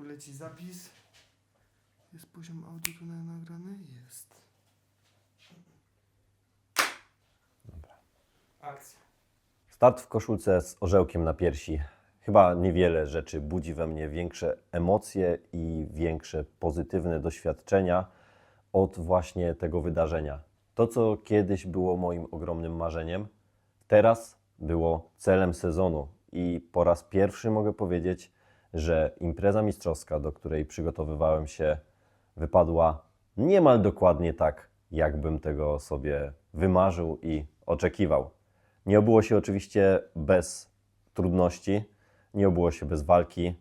Tu leci zapis. Jest poziom audio tu nagrany? Jest. Dobra. Akcja. Start w koszulce z orzełkiem na piersi. Chyba niewiele rzeczy budzi we mnie większe emocje i większe pozytywne doświadczenia od właśnie tego wydarzenia. To, co kiedyś było moim ogromnym marzeniem, teraz było celem sezonu i po raz pierwszy mogę powiedzieć, że impreza mistrzowska, do której przygotowywałem się, wypadła niemal dokładnie tak, jakbym tego sobie wymarzył i oczekiwał. Nie obyło się oczywiście bez trudności, nie obyło się bez walki,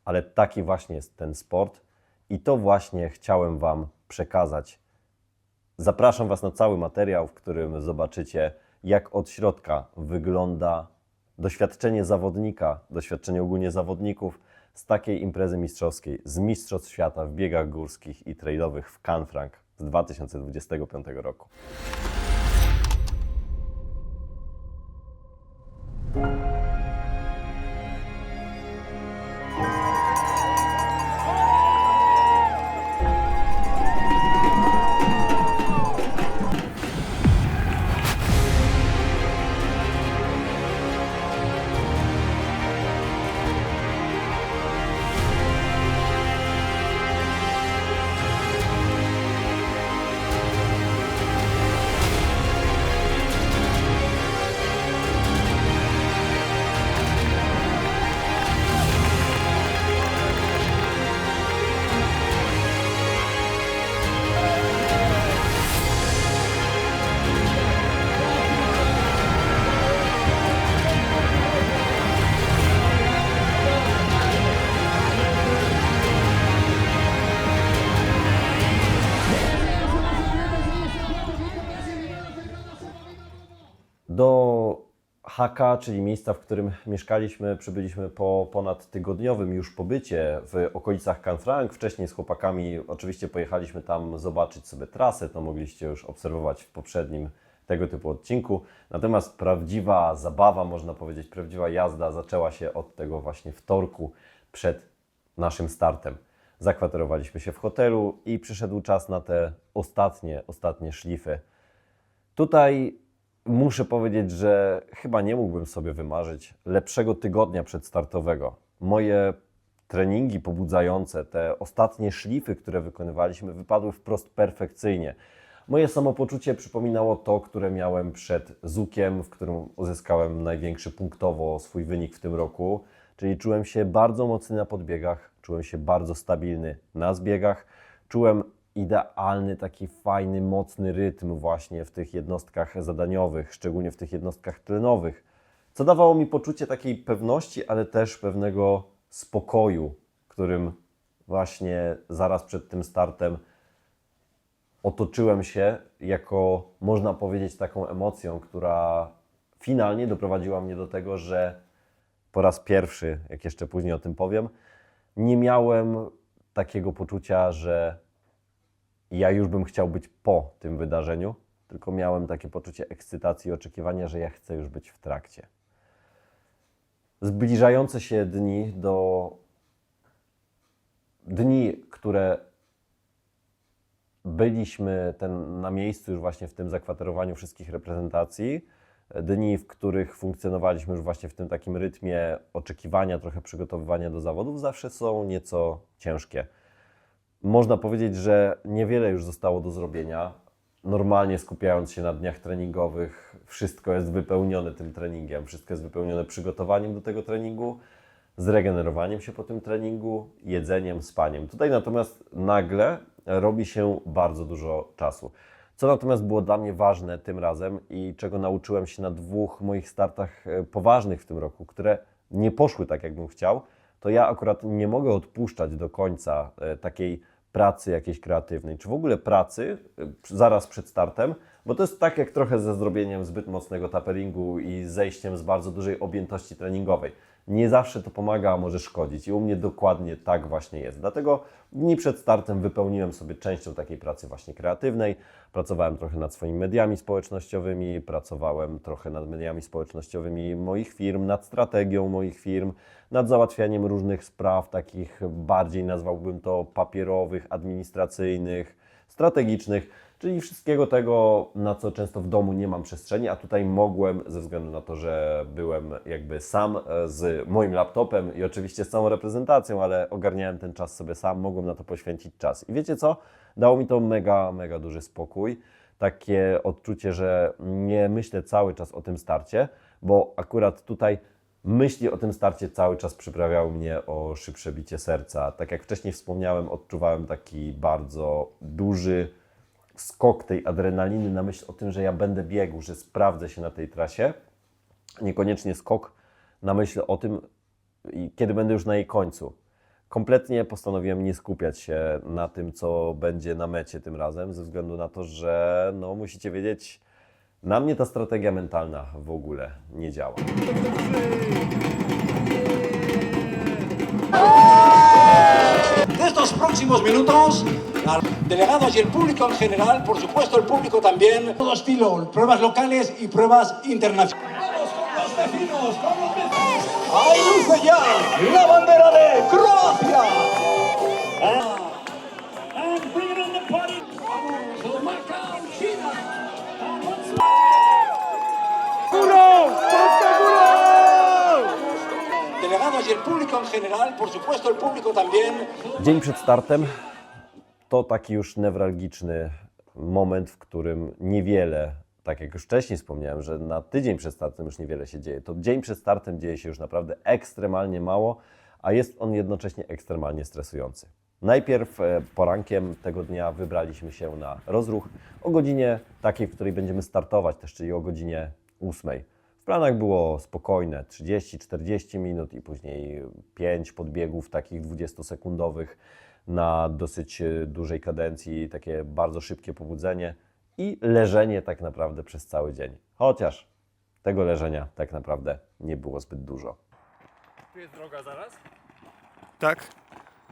ale taki właśnie jest ten sport i to właśnie chciałem Wam przekazać. Zapraszam Was na cały materiał, w którym zobaczycie, jak od środka wygląda doświadczenie zawodnika, doświadczenie ogólnie zawodników z takiej imprezy mistrzowskiej, z Mistrzostw Świata w biegach górskich i trailowych w Canfranc z 2025 roku. Do Haka, czyli miejsca, w którym mieszkaliśmy, przybyliśmy po ponadtygodniowym już pobycie w okolicach Canfranc. Wcześniej z chłopakami oczywiście pojechaliśmy tam zobaczyć sobie trasę, to mogliście już obserwować w poprzednim tego typu odcinku. Natomiast prawdziwa zabawa, można powiedzieć, prawdziwa jazda zaczęła się od tego właśnie wtorku przed naszym startem. Zakwaterowaliśmy się w hotelu i przyszedł czas na te ostatnie szlify. Tutaj muszę powiedzieć, że chyba nie mógłbym sobie wymarzyć lepszego tygodnia przedstartowego. Moje treningi pobudzające, te ostatnie szlify, które wykonywaliśmy, wypadły wprost perfekcyjnie. Moje samopoczucie przypominało to, które miałem przed Zukiem, w którym uzyskałem największy punktowo swój wynik w tym roku. Czyli czułem się bardzo mocny na podbiegach, czułem się bardzo stabilny na zbiegach, czułem idealny, taki fajny, mocny rytm właśnie w tych jednostkach zadaniowych, szczególnie w tych jednostkach tlenowych, co dawało mi poczucie takiej pewności, ale też pewnego spokoju, którym właśnie zaraz przed tym startem otoczyłem się jako, można powiedzieć, taką emocją, która finalnie doprowadziła mnie do tego, że po raz pierwszy, jak jeszcze później o tym powiem, nie miałem takiego poczucia, że ja już bym chciał być po tym wydarzeniu, tylko miałem takie poczucie ekscytacji i oczekiwania, że ja chcę już być w trakcie. Zbliżające się dni, które byliśmy na miejscu już właśnie w tym zakwaterowaniu wszystkich reprezentacji, dni, w których funkcjonowaliśmy już właśnie w tym takim rytmie oczekiwania, trochę przygotowywania do zawodów, zawsze są nieco ciężkie. Można powiedzieć, że niewiele już zostało do zrobienia. Normalnie skupiając się na dniach treningowych, wszystko jest wypełnione tym treningiem, wszystko jest wypełnione przygotowaniem do tego treningu, zregenerowaniem się po tym treningu, jedzeniem, spaniem. Tutaj natomiast nagle robi się bardzo dużo czasu. Co natomiast było dla mnie ważne tym razem i czego nauczyłem się na 2 moich startach poważnych w tym roku, które nie poszły tak, jakbym chciał, to ja akurat nie mogę odpuszczać do końca takiej pracy jakiejś kreatywnej, czy w ogóle pracy zaraz przed startem, Bo to jest tak jak trochę ze zrobieniem zbyt mocnego taperingu i zejściem z bardzo dużej objętości treningowej. Nie zawsze to pomaga, a może szkodzić i u mnie dokładnie tak właśnie jest. Dlatego dni przed startem wypełniłem sobie częścią takiej pracy właśnie kreatywnej. Pracowałem trochę nad swoimi mediami społecznościowymi, pracowałem trochę nad mediami społecznościowymi moich firm, nad strategią moich firm, nad załatwianiem różnych spraw, takich bardziej nazwałbym to papierowych, administracyjnych, strategicznych, czyli wszystkiego tego, na co często w domu nie mam przestrzeni, a tutaj mogłem, ze względu na to, że byłem jakby sam z moim laptopem i oczywiście z całą reprezentacją, ale ogarniałem ten czas sobie sam, mogłem na to poświęcić czas. I wiecie co? Dało mi to mega, mega duży spokój. Takie odczucie, że nie myślę cały czas o tym starcie, bo akurat tutaj myśli o tym starcie cały czas przyprawiały mnie o szybsze bicie serca. Tak jak wcześniej wspomniałem, odczuwałem taki bardzo duży skok tej adrenaliny na myśl o tym, że ja będę biegł, że sprawdzę się na tej trasie. Niekoniecznie skok na myśl o tym, kiedy będę już na jej końcu. Kompletnie postanowiłem nie skupiać się na tym, co będzie na mecie tym razem, ze względu na to, że no, musicie wiedzieć, na mnie ta strategia mentalna w ogóle nie działa. De estos próximos minutos, al delegados y el público en general, por supuesto el público también, todo estilo, pruebas locales y pruebas internacionales. ¡Vamos con los vecinos, con los vecinos! ¡Ahí luce ya la bandera de Croacia! And bring it on the party. ¡Vamos, Macao, China! Delegados y el público en general, por supuesto el público también. Dzień przed startem to taki już newralgiczny moment, w którym niewiele, tak jak już wcześniej wspomniałem, że na tydzień przed startem już niewiele się dzieje. To dzień przed startem dzieje się już naprawdę ekstremalnie mało, a jest on jednocześnie ekstremalnie stresujący. Najpierw porankiem tego dnia wybraliśmy się na rozruch o godzinie takiej, w której będziemy startować też, czyli o godzinie 8. W planach było spokojne 30-40 minut i później 5 podbiegów takich 20-sekundowych na dosyć dużej kadencji, takie bardzo szybkie pobudzenie i leżenie tak naprawdę przez cały dzień. Chociaż tego leżenia tak naprawdę nie było zbyt dużo. Tu jest droga zaraz? Tak?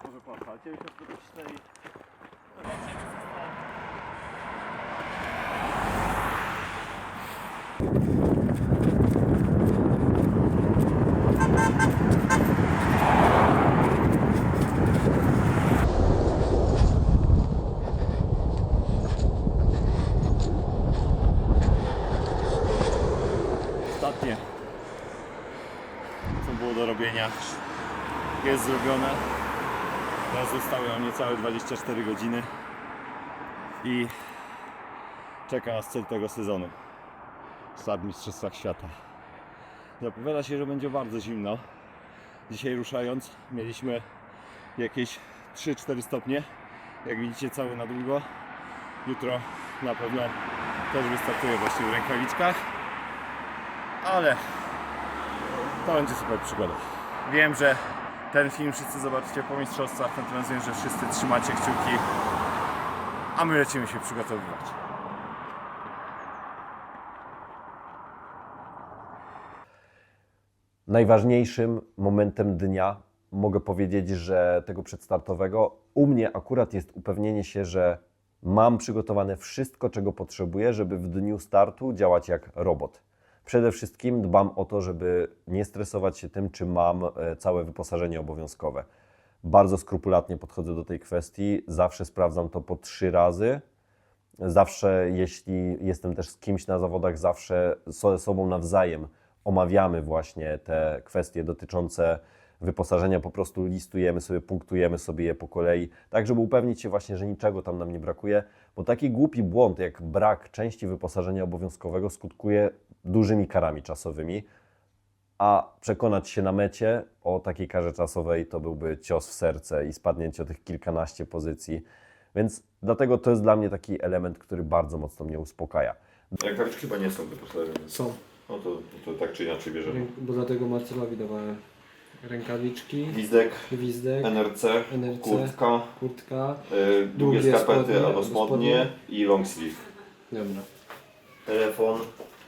Może po asfalcie już jest wyciśnęli. Ostatnie, co było do robienia, jest zrobione. Teraz zostały nam niecałe 24 godziny i czeka nas cel tego sezonu. Start w Mistrzostwach Świata. Zapowiada się, że będzie bardzo zimno. Dzisiaj ruszając mieliśmy jakieś 3-4 stopnie. Jak widzicie, cały na długo. Jutro na pewno też wystartuję właśnie w rękawiczkach. Ale to będzie super przygoda. Wiem, że ten film wszyscy zobaczycie po mistrzostwach, natomiast wiem, że wszyscy trzymacie kciuki, a my lecimy się przygotowywać. Najważniejszym momentem dnia, mogę powiedzieć, że tego przedstartowego, u mnie akurat jest upewnienie się, że mam przygotowane wszystko, czego potrzebuję, żeby w dniu startu działać jak robot. Przede wszystkim dbam o to, żeby nie stresować się tym, czy mam całe wyposażenie obowiązkowe. Bardzo skrupulatnie podchodzę do tej kwestii, zawsze sprawdzam to po 3 razy. Zawsze, jeśli jestem też z kimś na zawodach, zawsze ze sobą nawzajem omawiamy właśnie te kwestie dotyczące wyposażenia, po prostu listujemy sobie, punktujemy sobie je po kolei, tak żeby upewnić się właśnie, że niczego tam nam nie brakuje, bo taki głupi błąd jak brak części wyposażenia obowiązkowego skutkuje dużymi karami czasowymi, a przekonać się na mecie o takiej karze czasowej to byłby cios w serce i spadnięcie o tych kilkanaście pozycji, więc dlatego to jest dla mnie taki element, który bardzo mocno mnie uspokaja. Rękawiczki chyba nie są wyposażone. Są. No to tak czy inaczej bierzemy. Bo dlatego Marcelowi dawałem rękawiczki, Gwizdek, gwizdek, NRC, NRC, kurtka, długie długie skarpety spodnie albo spodnie i long sleeve. Dobra. telefon.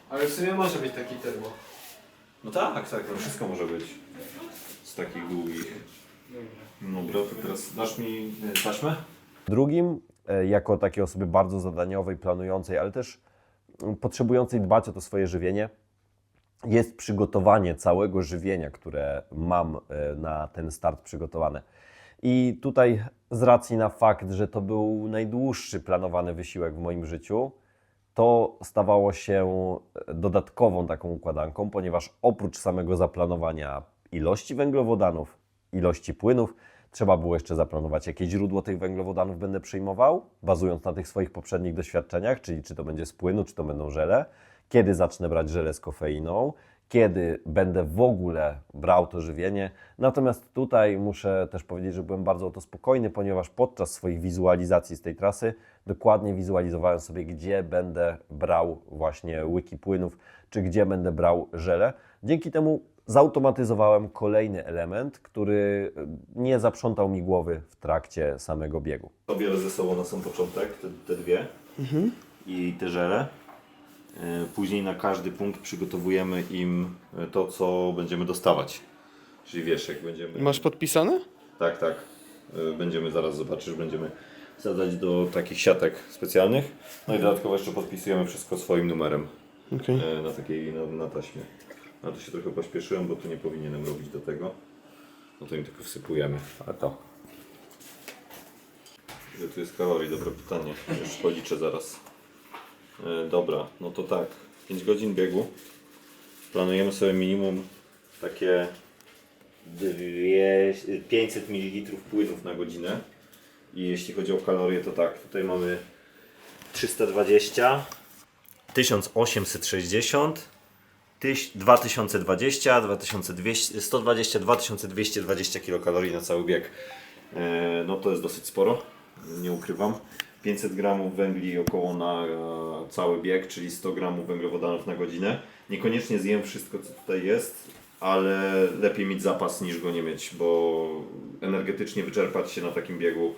Ale w sumie może być taki termo. No tak, no wszystko może być z takich długich. Dobra, to teraz dasz mi taśmę? Drugim, jako takiej osoby bardzo zadaniowej, planującej, ale też potrzebującej dbać o to swoje żywienie, jest przygotowanie całego żywienia, które mam na ten start przygotowane. I tutaj z racji na fakt, że to był najdłuższy planowany wysiłek w moim życiu, to stawało się dodatkową taką układanką, ponieważ oprócz samego zaplanowania ilości węglowodanów, ilości płynów, trzeba było jeszcze zaplanować, jakie źródło tych węglowodanów będę przyjmował, bazując na tych swoich poprzednich doświadczeniach, czyli czy to będzie z płynu, czy to będą żele, kiedy zacznę brać żele z kofeiną, kiedy będę w ogóle brał to żywienie. Natomiast tutaj muszę też powiedzieć, że byłem bardzo o to spokojny, ponieważ podczas swoich wizualizacji z tej trasy dokładnie wizualizowałem sobie, gdzie będę brał właśnie łyki płynów, czy gdzie będę brał żele. Dzięki temu zautomatyzowałem kolejny element, który nie zaprzątał mi głowy w trakcie samego biegu. Biorę ze sobą na sam początek te dwie i te żele. Później na każdy punkt przygotowujemy im to, co będziemy dostawać. Czyli wiesz, jak będziemy... Masz podpisane? Tak. Będziemy zaraz zobaczysz, będziemy wsadzać do takich siatek specjalnych. No i dodatkowo jeszcze podpisujemy wszystko swoim numerem Okej. na takiej na taśmie. No to się trochę pośpieszyłem, bo tu nie powinienem robić do tego. No to im tylko wsypujemy. A to. Ile tu jest kalorii? Dobre pytanie. Już policzę zaraz. Dobra, no to tak. 5 godzin biegu. Planujemy sobie minimum takie 500 ml płynów na godzinę. I jeśli chodzi o kalorie, to tak. Tutaj mamy 320, 1860, 2020, 2200, 120, 2220 kilokalorii na cały bieg. No to jest dosyć sporo, nie ukrywam. 500 gramów węgli około na cały bieg, czyli 100 gramów węglowodanów na godzinę. Niekoniecznie zjem wszystko, co tutaj jest, ale lepiej mieć zapas niż go nie mieć, bo energetycznie wyczerpać się na takim biegu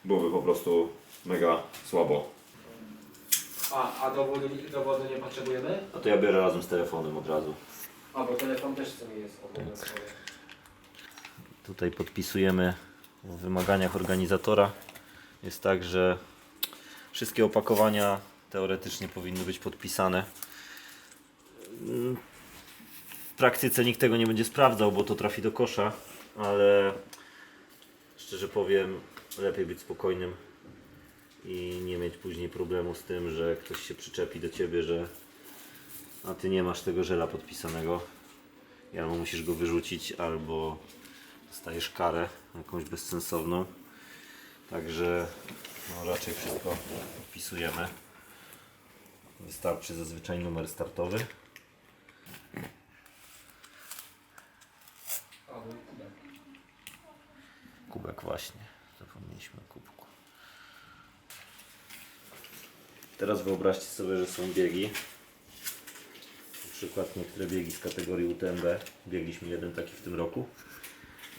byłoby po prostu mega słabo. A dowodu nie potrzebujemy? A to ja biorę razem z telefonem od razu. A bo telefon też w sumie jest obowiązkowy. Tutaj podpisujemy w wymaganiach organizatora. Jest tak, że wszystkie opakowania teoretycznie powinny być podpisane. W praktyce nikt tego nie będzie sprawdzał, bo to trafi do kosza, ale szczerze powiem, lepiej być spokojnym i nie mieć później problemu z tym, że ktoś się przyczepi do Ciebie, że a Ty nie masz tego żela podpisanego i albo musisz go wyrzucić, albo dostajesz karę jakąś bezsensowną. Także no, raczej wszystko podpisujemy. Wystarczy zazwyczaj numer startowy. Kubek właśnie. Zapomnieliśmy o kubku. Teraz wyobraźcie sobie, że są biegi. Na przykład niektóre biegi z kategorii UTMB. Biegliśmy jeden taki w tym roku,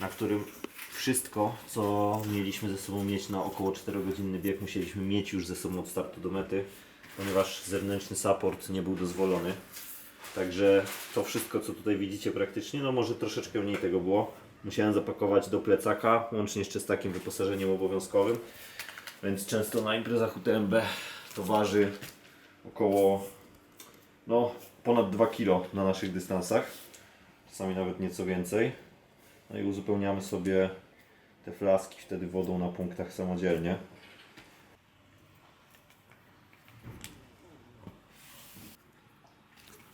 na którym wszystko, co mieliśmy ze sobą mieć na około 4-godzinny bieg, musieliśmy mieć już ze sobą od startu do mety, ponieważ zewnętrzny support nie był dozwolony. Także to wszystko, co tutaj widzicie praktycznie, no może troszeczkę mniej tego było. Musiałem zapakować do plecaka, łącznie jeszcze z takim wyposażeniem obowiązkowym. Więc często na imprezach UTMB to waży około ponad 2 kg na naszych dystansach. Czasami nawet nieco więcej. No i uzupełniamy sobie te flaski wtedy wodą na punktach samodzielnie.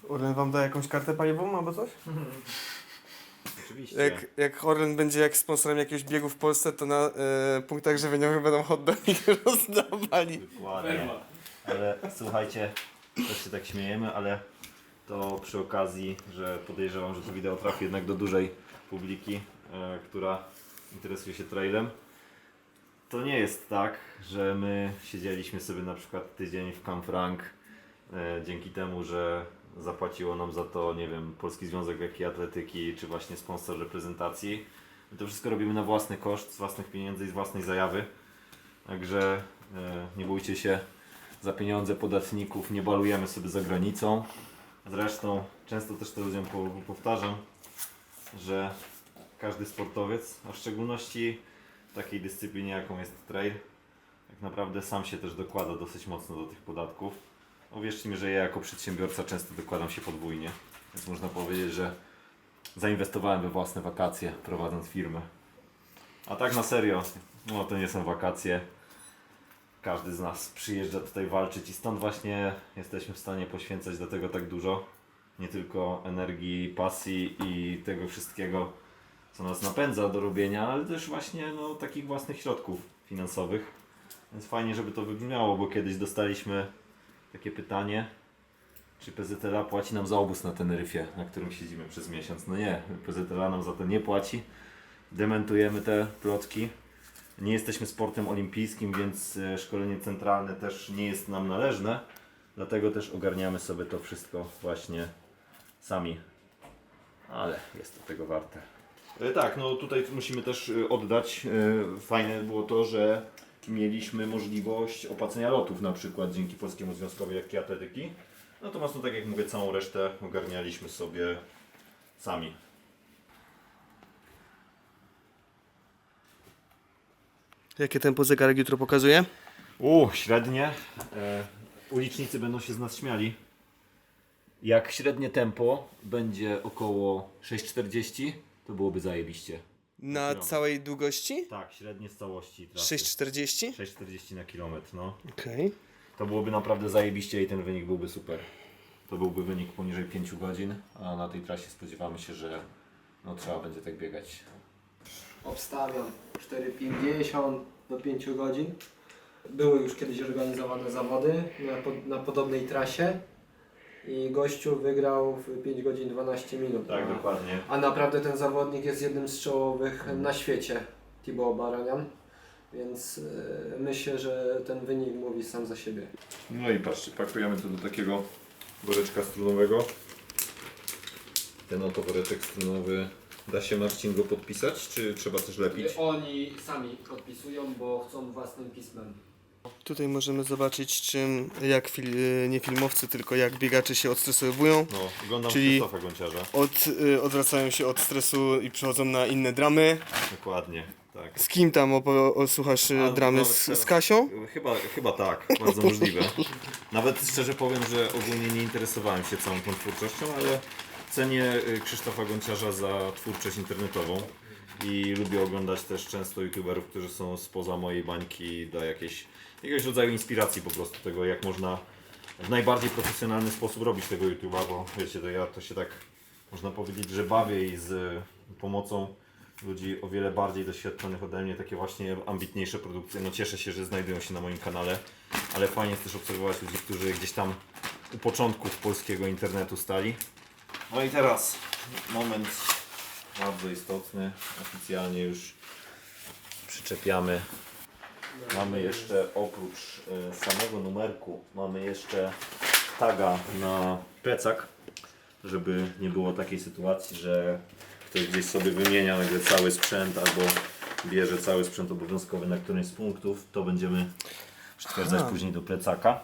Orlen wam da jakąś kartę paliwową albo coś? Oczywiście. Jak Orlen będzie jak sponsorem jakiegoś biegu w Polsce, to na punktach żywieniowych będą hot dogi rozdawali. Dokładnie. Ale słuchajcie, też się tak śmiejemy, ale to przy okazji, że podejrzewam, że to wideo trafi jednak do dużej publiki, która interesuje się trailem. To nie jest tak, że my siedzieliśmy sobie na przykład tydzień w Canfranc dzięki temu, że zapłaciło nam za to, nie wiem, Polski Związek Lekkiej Atletyki, czy właśnie sponsor reprezentacji. My to wszystko robimy na własny koszt, z własnych pieniędzy i z własnej zajawy. Także nie bójcie się, za pieniądze podatników nie balujemy sobie za granicą. Zresztą często też to ludziom powtarzam, że każdy sportowiec, a w szczególności w takiej dyscyplinie jaką jest trail, tak naprawdę sam się też dokłada dosyć mocno do tych podatków. Uwierzcie mi, że ja jako przedsiębiorca często dokładam się podwójnie, więc można powiedzieć, że zainwestowałem we własne wakacje prowadząc firmę. A tak na serio, no to nie są wakacje. Każdy z nas przyjeżdża tutaj walczyć i stąd właśnie jesteśmy w stanie poświęcać do tego tak dużo. Nie tylko energii, pasji i tego wszystkiego, co nas napędza do robienia, ale też właśnie no, takich własnych środków finansowych. Więc fajnie, żeby to wybrzmiało, bo kiedyś dostaliśmy takie pytanie, czy PZLA płaci nam za obóz na Teneryfie, na którym siedzimy przez miesiąc. No nie, PZLA nam za to nie płaci. Dementujemy te plotki. Nie jesteśmy sportem olimpijskim, więc szkolenie centralne też nie jest nam należne. Dlatego też ogarniamy sobie to wszystko właśnie sami. Ale jest to tego warte. Tak, no tutaj musimy też oddać. Fajne było to, że mieliśmy możliwość opłacenia lotów na przykład dzięki Polskiemu Związkowi Lekkiej Atletyki. Natomiast no tak jak mówię, całą resztę ogarnialiśmy sobie sami. Jakie tempo zegarek jutro pokazuje? Średnie. Ulicznicy będą się z nas śmiali. Jak średnie tempo będzie około 6,40, to byłoby zajebiście. Na całej długości? Tak, średnie z całości trasy. 6,40? 6,40 na kilometr, no. Okej. To byłoby naprawdę zajebiście i ten wynik byłby super. To byłby wynik poniżej 5 godzin, a na tej trasie spodziewamy się, że no, trzeba będzie tak biegać. Obstawiam 4,50 do 5 godzin. Były już kiedyś organizowane zawody na podobnej trasie i gościu wygrał w 5 godzin 12 minut. Tak, dokładnie. A naprawdę ten zawodnik jest jednym z czołowych na świecie, Thibaut Baranian. Więc myślę, że ten wynik mówi sam za siebie. No i patrzcie, pakujemy to do takiego woreczka strunowego. Ten oto woreczek strunowy, da się Marcin go podpisać, czy trzeba coś lepić? Oni sami podpisują, bo chcą własnym pismem. Tutaj możemy zobaczyć, czym, jak nie filmowcy, tylko jak biegacze się odstresowują. No, oglądam Czyli- Krzysztofa Gonciarza. Odwracają się od stresu i przechodzą na inne dramy. Dokładnie, tak. Z kim tam słuchasz dramy? nawet Z teraz- Kasią? Chyba tak, bardzo możliwe. Nawet szczerze powiem, że ogólnie nie interesowałem się całą tą twórczością, ale cenię Krzysztofa Gonciarza za twórczość internetową i lubię oglądać też często youtuberów, którzy są spoza mojej bańki dla jakiegoś rodzaju inspiracji po prostu tego, jak można w najbardziej profesjonalny sposób robić tego YouTube'a, bo wiecie, to się tak można powiedzieć, że bawię i z pomocą ludzi o wiele bardziej doświadczonych ode mnie, takie właśnie ambitniejsze produkcje. No cieszę się, że znajdują się na moim kanale, ale fajnie jest też obserwować ludzi, którzy gdzieś tam u początków polskiego internetu stali. No i teraz moment bardzo istotny, oficjalnie już przyczepiamy. Mamy jeszcze oprócz samego numerku, mamy jeszcze taga na plecak, żeby nie było takiej sytuacji, że ktoś gdzieś sobie wymienia nagle cały sprzęt albo bierze cały sprzęt obowiązkowy na którymś z punktów, to będziemy przytwierdzać później do plecaka.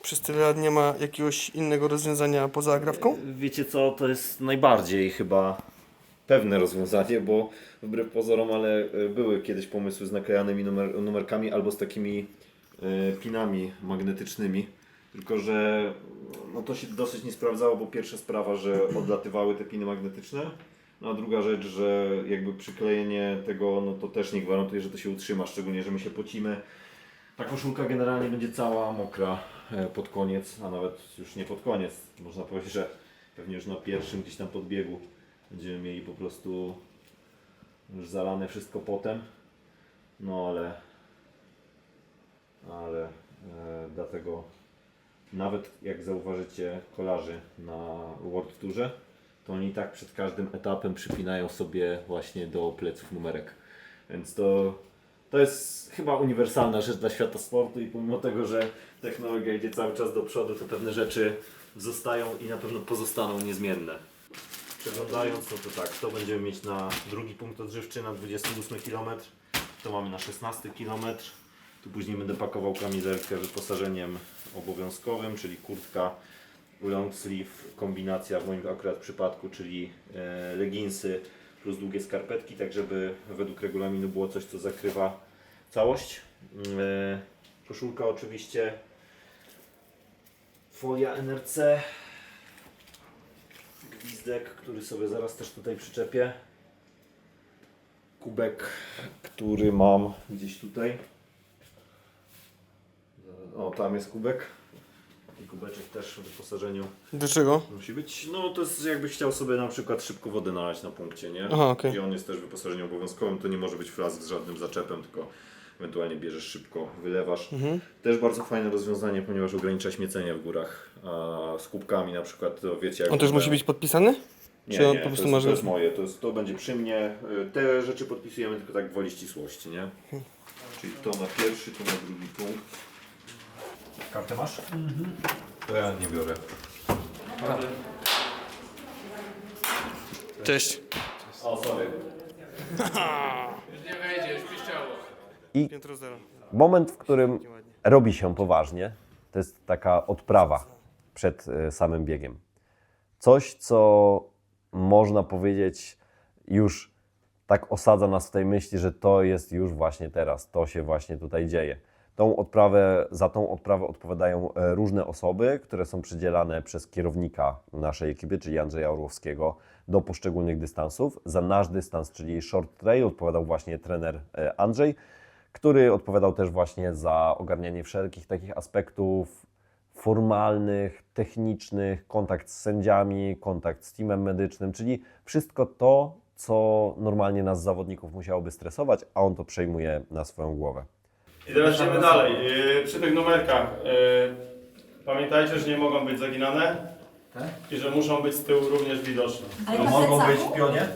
Przez tyle lat nie ma jakiegoś innego rozwiązania poza agrafką? Wiecie co, to jest najbardziej chyba pewne rozwiązanie, bo wbrew pozorom, ale były kiedyś pomysły z naklejanymi numerkami albo z takimi pinami magnetycznymi, tylko że no to się dosyć nie sprawdzało, bo pierwsza sprawa, że odlatywały te piny magnetyczne, no a druga rzecz, że jakby przyklejenie tego, no to też nie gwarantuje, że to się utrzyma, szczególnie, że my się pocimy. Ta koszulka generalnie będzie cała mokra pod koniec, a nawet już nie pod koniec. Można powiedzieć, że pewnie już na pierwszym gdzieś tam podbiegu będziemy mieli po prostu już zalane wszystko potem. No ale dlatego nawet jak zauważycie kolarzy na World Tourze, to oni tak przed każdym etapem przypinają sobie właśnie do pleców numerek. Więc to jest chyba uniwersalna rzecz dla świata sportu i pomimo tego, że technologia idzie cały czas do przodu, to pewne rzeczy zostają i na pewno pozostaną niezmienne. Przeglądając, no to tak, to będziemy mieć na drugi punkt odżywczy na 28 km, to mamy na 16 km, Tu później będę pakował kamizelkę wyposażeniem obowiązkowym, czyli kurtka, long sleeve, kombinacja w moim akurat przypadku, czyli leginsy plus długie skarpetki, tak żeby według regulaminu było coś, co zakrywa całość. Koszulka oczywiście, folia NRC, gwizdek, który sobie zaraz też tutaj przyczepię, kubek, który mam gdzieś tutaj, o tam jest kubek i kubeczek też w wyposażeniu Do czego? musi być. No to jest jakbyś chciał sobie na przykład szybko wodę nalać na punkcie, nie? Aha, okej. I on jest też wyposażeniem obowiązkowym, to nie może być flask z żadnym zaczepem, tylko ewentualnie bierzesz szybko, wylewasz. Też bardzo fajne rozwiązanie, ponieważ ogranicza śmiecenie w górach. A z kubkami na przykład, to wiecie jak... On też musi być podpisany? Nie, Czy on nie, po prostu to jest, może... to jest moje, to będzie przy mnie. Te rzeczy podpisujemy tylko tak gwoli ścisłości, nie? Czyli to na pierwszy, to na drugi punkt. Kartę masz? To ja nie biorę. Cześć. O, sorry. I Piętro zero. moment, w którym robi się poważnie, to jest taka odprawa przed samym biegiem. Coś, co można powiedzieć już tak osadza nas w tej myśli, że to jest już właśnie teraz, to się właśnie tutaj dzieje. Za tą odprawę odpowiadają różne osoby, które są przydzielane przez kierownika naszej ekipy, czyli Andrzeja Orłowskiego, do poszczególnych dystansów. Za nasz dystans, czyli short trail, odpowiadał właśnie trener Andrzej, który odpowiadał też właśnie za ogarnianie wszelkich takich aspektów formalnych, technicznych, kontakt z sędziami, kontakt z teamem medycznym, czyli wszystko to, co normalnie nas zawodników musiałoby stresować, a on to przejmuje na swoją głowę. I teraz idziemy dalej. Przy tych numerkach pamiętajcie, że nie mogą być zaginane i że muszą być z tyłu również widoczne. Ale mogą być w pionie?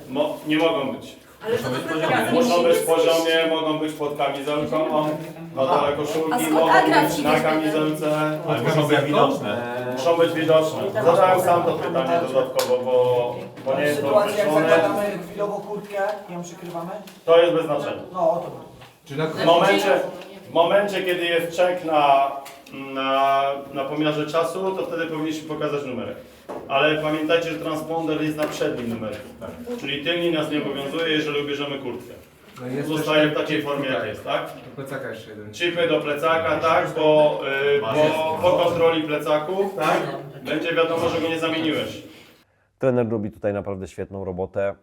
Nie mogą być. Ale to do Muszą być w poziomie, mogą być pod kamizelką, na dole A koszulki, skąd mogą Agra być na przyjdzie? kamizelce, ale muszą być widoczne. Muszą być widoczne. Zadałem sam to pytanie dodatkowo, bo nie jest to Sytuacja, jak określone. zakładamy chwilowo kurtkę i ją przykrywamy? To jest bez znaczenia. No, o to chodzi. W momencie, kiedy jest czek na pomiarze czasu, to wtedy powinniśmy pokazać numerek. Ale pamiętajcie, że transponder jest na przednim numerku. Czyli tylni nas nie obowiązuje, jeżeli ubierzemy kurtkę. Zostaje w takiej formie, jak jest, tak? Do plecaka jeszcze jeden. Chipy do plecaka, tak? Bo po kontroli plecaków, tak? Będzie wiadomo, że go nie zamieniłeś. Trener robi tutaj naprawdę świetną robotę,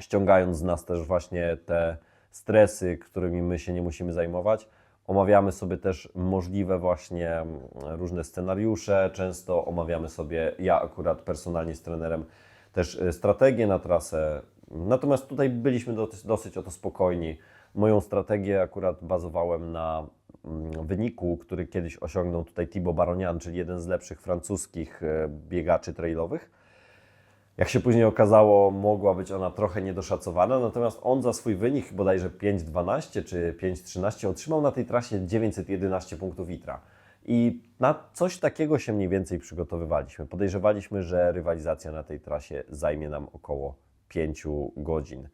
ściągając z nas też właśnie te stresy, którymi my się nie musimy zajmować. Omawiamy sobie też możliwe właśnie różne scenariusze, często omawiamy sobie, ja akurat personalnie z trenerem, też strategię na trasę. Natomiast tutaj byliśmy dosyć o to spokojni. Moją strategię akurat bazowałem na wyniku, który kiedyś osiągnął tutaj Thibaut Baronian, czyli jeden z lepszych francuskich biegaczy trailowych. Jak się później okazało, mogła być ona trochę niedoszacowana, natomiast on za swój wynik, bodajże 5.12 czy 5.13, otrzymał na tej trasie 911 punktów ITRA. I na coś takiego się mniej więcej przygotowywaliśmy. Podejrzewaliśmy, że rywalizacja na tej trasie zajmie nam około 5 godzin.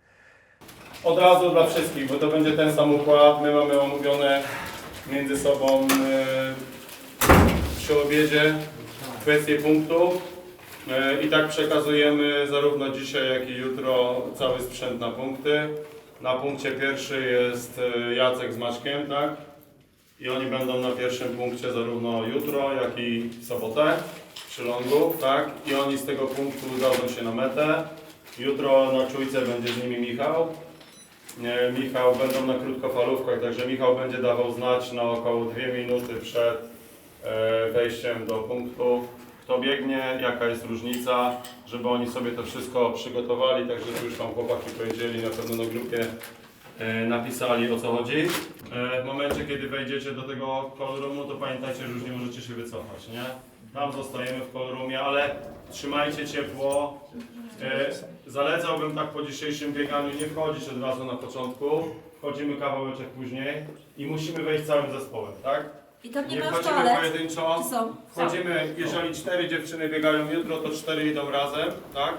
Od razu dla wszystkich, bo to będzie ten sam układ. My mamy omówione między sobą przy obiedzie kwestie punktów. I tak przekazujemy zarówno dzisiaj, jak i jutro cały sprzęt na punkty. Na punkcie pierwszy jest Jacek z Maćkiem, tak? I oni będą na pierwszym punkcie zarówno jutro, jak i w sobotę przy longu, tak? I oni z tego punktu udadzą się na metę. Jutro na czujce będzie z nimi Michał. Michał będą na krótkofalówkach, także Michał będzie dawał znać na około 2 minuty przed wejściem do punktu, kto biegnie, jaka jest różnica, żeby oni sobie to wszystko przygotowali, także tu już tam chłopaki powiedzieli, na pewno na grupie napisali, o co chodzi. W momencie, kiedy wejdziecie do tego call roomu, to pamiętajcie, że już nie możecie się wycofać, nie? Tam zostajemy w call roomie, ale trzymajcie ciepło. Zalecałbym tak po dzisiejszym bieganiu nie wchodzić od razu na początku, wchodzimy kawałeczek później i musimy wejść całym zespołem, tak? I tam nie Nie ma wchodzimy toalet. pojedynczo, Czy są? wchodzimy, jeżeli 4 dziewczyny biegają jutro, to 4 idą razem, tak?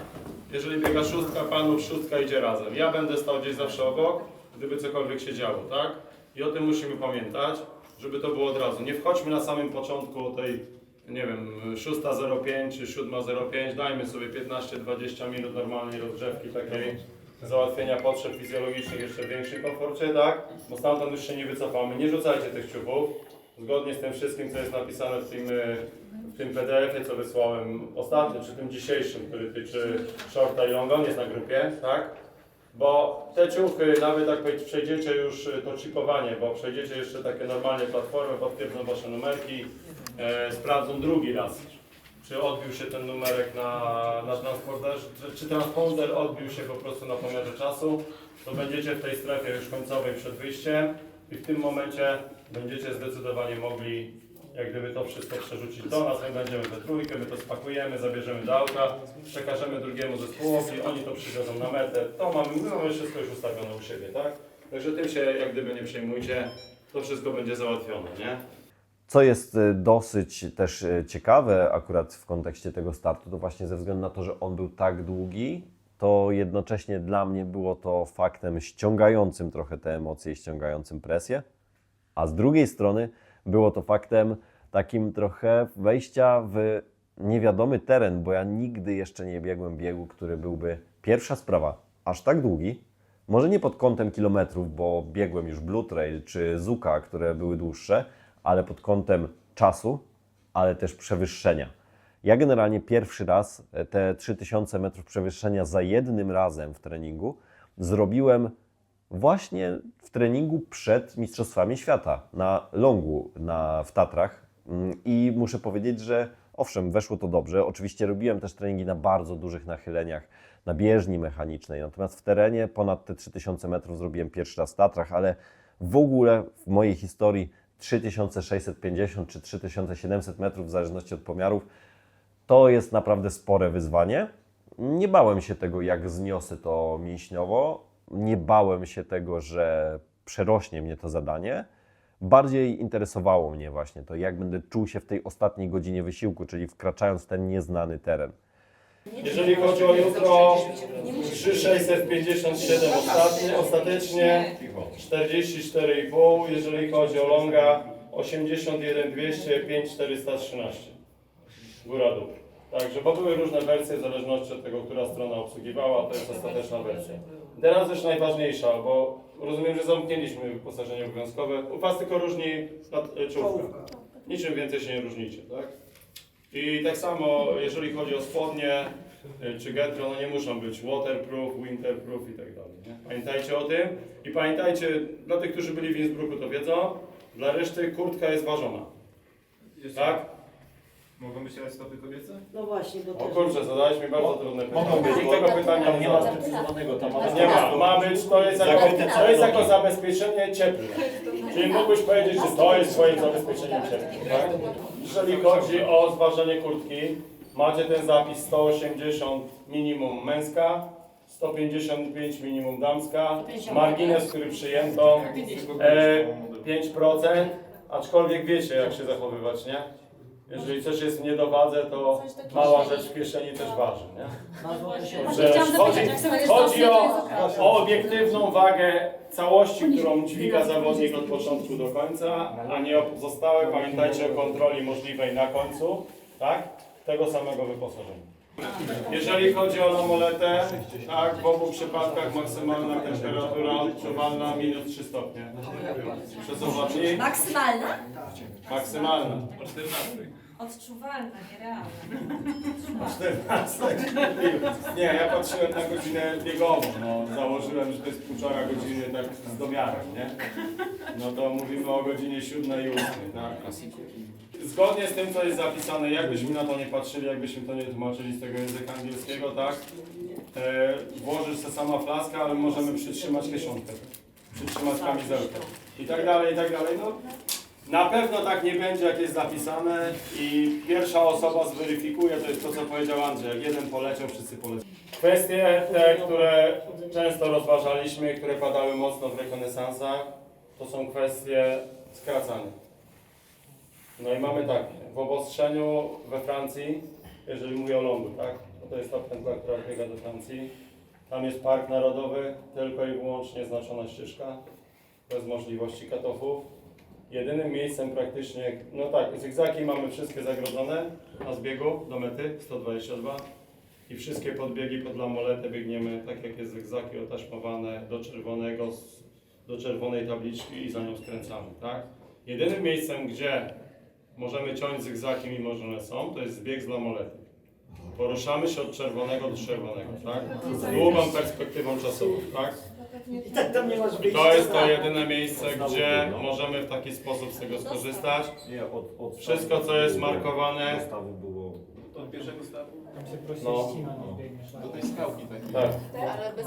Jeżeli biega 6 panów, 6 idzie razem. Ja będę stał gdzieś zawsze obok, gdyby cokolwiek się działo, tak? I o tym musimy pamiętać, żeby to było od razu. Nie wchodźmy na samym początku tej, nie wiem, 6:05 czy 7:05, dajmy sobie 15-20 minut normalnej rozgrzewki takiej, załatwienia potrzeb fizjologicznych jeszcze w większym komforcie, tak? Bo stamtąd już się nie wycofamy. Nie rzucajcie tych ciuchów, zgodnie z tym wszystkim, co jest napisane w tym PDF-ie, co wysłałem ostatnio, czy tym dzisiejszym, który tyczy shorta i longa, on jest na grupie, tak? Bo te ciuchy, nawet jak przejdziecie już to chipowanie, bo przejdziecie jeszcze takie normalnie platformy, potwierdzą wasze numerki, sprawdzą drugi raz, czy odbił się ten numerek na transporterze, czy transponder odbił się po prostu na pomiarze czasu, to będziecie w tej strefie już końcowej przed wyjściem i w tym momencie będziecie zdecydowanie mogli jak gdyby to wszystko przerzucić do nas, my będziemy we trójkę, my to spakujemy, zabierzemy do auta, przekażemy drugiemu zespołowi, oni to przywiozą na metę, my mamy wszystko już ustawione u siebie, tak? Także tym się jak gdyby nie przejmujcie, to wszystko będzie załatwione, nie? Co jest dosyć też ciekawe akurat w kontekście tego startu, to właśnie ze względu na to, że on był tak długi, to jednocześnie dla mnie było to faktem ściągającym trochę te emocje i ściągającym presję, a z drugiej strony było to faktem takim trochę wejścia w niewiadomy teren, bo ja nigdy jeszcze nie biegłem biegu, który byłby, pierwsza sprawa, aż tak długi, może nie pod kątem kilometrów, bo biegłem już Blue Trail czy Zuka, które były dłuższe, ale pod kątem czasu, ale też przewyższenia. Ja generalnie pierwszy raz te 3000 metrów przewyższenia za jednym razem w treningu zrobiłem właśnie w treningu przed Mistrzostwami Świata na longu w Tatrach i muszę powiedzieć, że owszem, weszło to dobrze. Oczywiście robiłem też treningi na bardzo dużych nachyleniach, na bieżni mechanicznej, natomiast w terenie ponad te 3000 metrów zrobiłem pierwszy raz w Tatrach, ale w ogóle w mojej historii 3650 czy 3700 metrów w zależności od pomiarów to jest naprawdę spore wyzwanie. Nie bałem się tego, jak zniosę to mięśniowo. Nie bałem się tego, że przerośnie mnie to zadanie. Bardziej interesowało mnie właśnie to, jak będę czuł się w tej ostatniej godzinie wysiłku, czyli wkraczając w ten nieznany teren. Jeżeli chodzi o jutro, 3657 ostatecznie, 44,5, jeżeli chodzi o longa, 81,200, 5,413. Góra-dół. Także, bo były różne wersje w zależności od tego, która strona obsługiwała, to jest ostateczna wersja. Teraz też najważniejsza, bo rozumiem, że zamknęliśmy wyposażenie obowiązkowe. U Was tylko różni czołówka. Niczym więcej się nie różnicie, tak? I tak samo, jeżeli chodzi o spodnie czy getry, one nie muszą być waterproof, winterproof i tak dalej. Nie? Pamiętajcie o tym i pamiętajcie, dla tych, którzy byli w Innsbrucku, to wiedzą, dla reszty kurtka jest ważona. Tak? Mogą być teraz stopy kobiece? No właśnie, bo O kurczę, zadałeś mi bardzo trudne pytanie. Mogą być, Nikt tego pytania tam nie nie ma zadał. sprecyzowanego, tam ma Nie ma być, to jest jako zabezpieczenie cieplne. Czyli mógłbyś powiedzieć, że to jest Twoim zabezpieczeniem cieplnym, tak? Jeżeli chodzi o zważenie kurtki, macie ten zapis 180 minimum męska, 155 minimum damska, margines, który przyjęto 5%, aczkolwiek wiecie jak się zachowywać, nie? Jeżeli coś jest w niedowadze, to mała rzecz w kieszeni też waży, nie? Chodzi o obiektywną wagę całości, którą dźwiga zawodnik od początku do końca, a nie o pozostałe. Pamiętajcie o kontroli możliwej na końcu, tak? Tego samego wyposażenia. Jeżeli chodzi o lamoletę, tak, w obu przypadkach maksymalna temperatura odczuwalna minus 3 stopnie. Przesuwacz maksymalna? maksymalna. Odczuwalna, nierealna. 14. Nie, ja patrzyłem na godzinę biegową, no, założyłem, że to jest 1,5 godziny tak z domiarem, nie? No to mówimy o godzinie 7 i 8, tak? Zgodnie z tym, co jest zapisane, jakbyśmy na to nie patrzyli, jakbyśmy to nie tłumaczyli z tego języka angielskiego, tak? Włożysz się sama flaska, ale możemy przytrzymać kieszonkę, przytrzymać kamizelkę i tak dalej, i tak dalej. No, na pewno tak nie będzie, jak jest zapisane i pierwsza osoba zweryfikuje, to jest to, co powiedział Andrzej, jak jeden poleciał, wszyscy polecieli. Kwestie te, które często rozważaliśmy, które padały mocno w rekonesansach, to są kwestie skracania. No i mamy tak, w obostrzeniu we Francji, jeżeli mówię o longu, tak, to jest ta pętla, która biega do Francji, tam jest park narodowy, tylko i wyłącznie znaczona ścieżka. bez możliwości cut-offów. Jedynym miejscem praktycznie, no tak, zygzaki mamy wszystkie zagrodzone na zbiegu do mety 122 i wszystkie podbiegi pod lamoletę biegniemy tak jak jest zygzaki otaśmowane do czerwonego, do czerwonej tabliczki i za nią skręcamy, tak? Jedynym miejscem, gdzie możemy ciąć zygzaki, mimo że one są, to jest zbieg z lamolety. Poruszamy się od czerwonego do czerwonego, tak? Z długą perspektywą czasową, tak? I tak tam nie masz wyjścia. To jest to jedyne miejsce, gdzie możemy w taki sposób z tego skorzystać. Nie, od Wszystko, co jest markowane, Dostawy było... od pierwszego stawu? Tam się prosi No. ścina, nie biegniesz. Do tej skałki tak.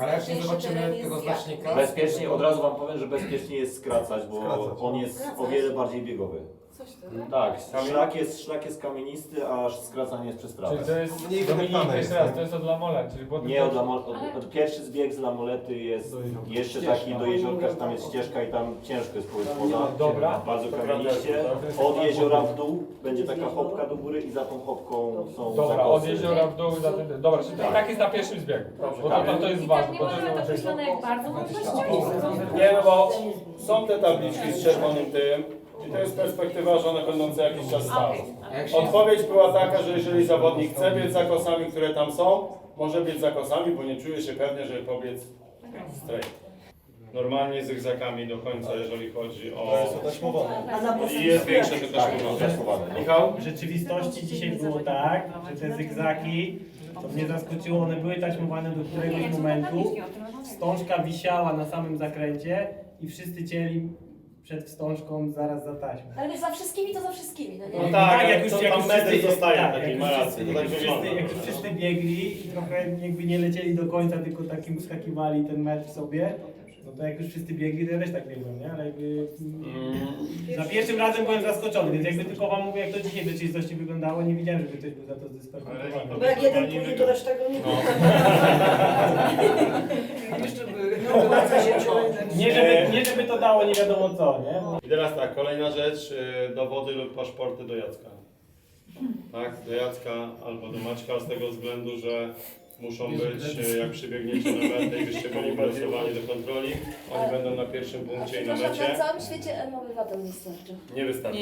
Ale jak nie zobaczymy tego znacznika... Bezpiecznie, od razu Wam powiem, że bezpiecznie jest skracać, bo on jest o wiele bardziej biegowy. Tak, szlak jest kamienisty, a skracanie jest przez trawę. Czyli to jest, Dominik, jeszcze raz, to jest od Lamola, czyli potem Nie, od pierwszy zbieg z Lamolety jest jeszcze taki do jeziorka, że tam jest ścieżka i tam ciężko jest pójść poza. Dobra. Bardzo kamieniście. Od jeziora w dół będzie taka hopka do góry i za tą hopką są Dobra, od zakosy. jeziora w dół, dobra, czyli tak jest na pierwszym zbiegu, bo to jest I ważne. tak nie bo to możemy jest- tak określone jak bardzo, bo to Nie, no bo są te tabliczki z czerwonym tym i to jest perspektywa, że one będą co jakiś czas stały. Odpowiedź była taka, że jeżeli zawodnik chce biec za kosami, które tam są, może biec za kosami, bo nie czuje się pewnie, żeby pobiec straight. Normalnie z zygzakami do końca, jeżeli chodzi o... I jest większe to taśmowane. Michał? W rzeczywistości dzisiaj było tak, że te zygzaki, to mnie zaskoczyło, one były taśmowane do któregoś momentu. Wstążka wisiała na samym zakręcie i wszyscy cięli przed wstążką zaraz za taśmą. Ale wiesz, za wszystkimi to za wszystkimi, no nie? No tak, jak już metr zostaje tak, taki, jak ma już rację, to tak wygląda. jak już wszyscy biegli i trochę jakby nie lecieli do końca, tylko takim skakiwali ten metr sobie, no to jak już wszyscy biegli, to ja też tak biegłem, nie? Ale jakby za pierwszym razem byłem zaskoczony, więc jakby tylko wam mówię, jak to dzisiaj w rzeczywistości wyglądało, nie widziałem, żeby ktoś był za to zdyskwalifikowany. Bo jak jeden pójdzie, to resztego nie Nie żeby to dało nie wiadomo co, nie? I teraz tak, kolejna rzecz, dowody lub paszporty do Jacka. Tak, do Jacka albo do Maćka z tego względu, że muszą być, jak przybiegniecie na metę i byście byli głosowani do kontroli, oni będą na pierwszym punkcie i na Przepraszam, mecie. na całym świecie M-obywatel nie starczy. Nie wystarczy.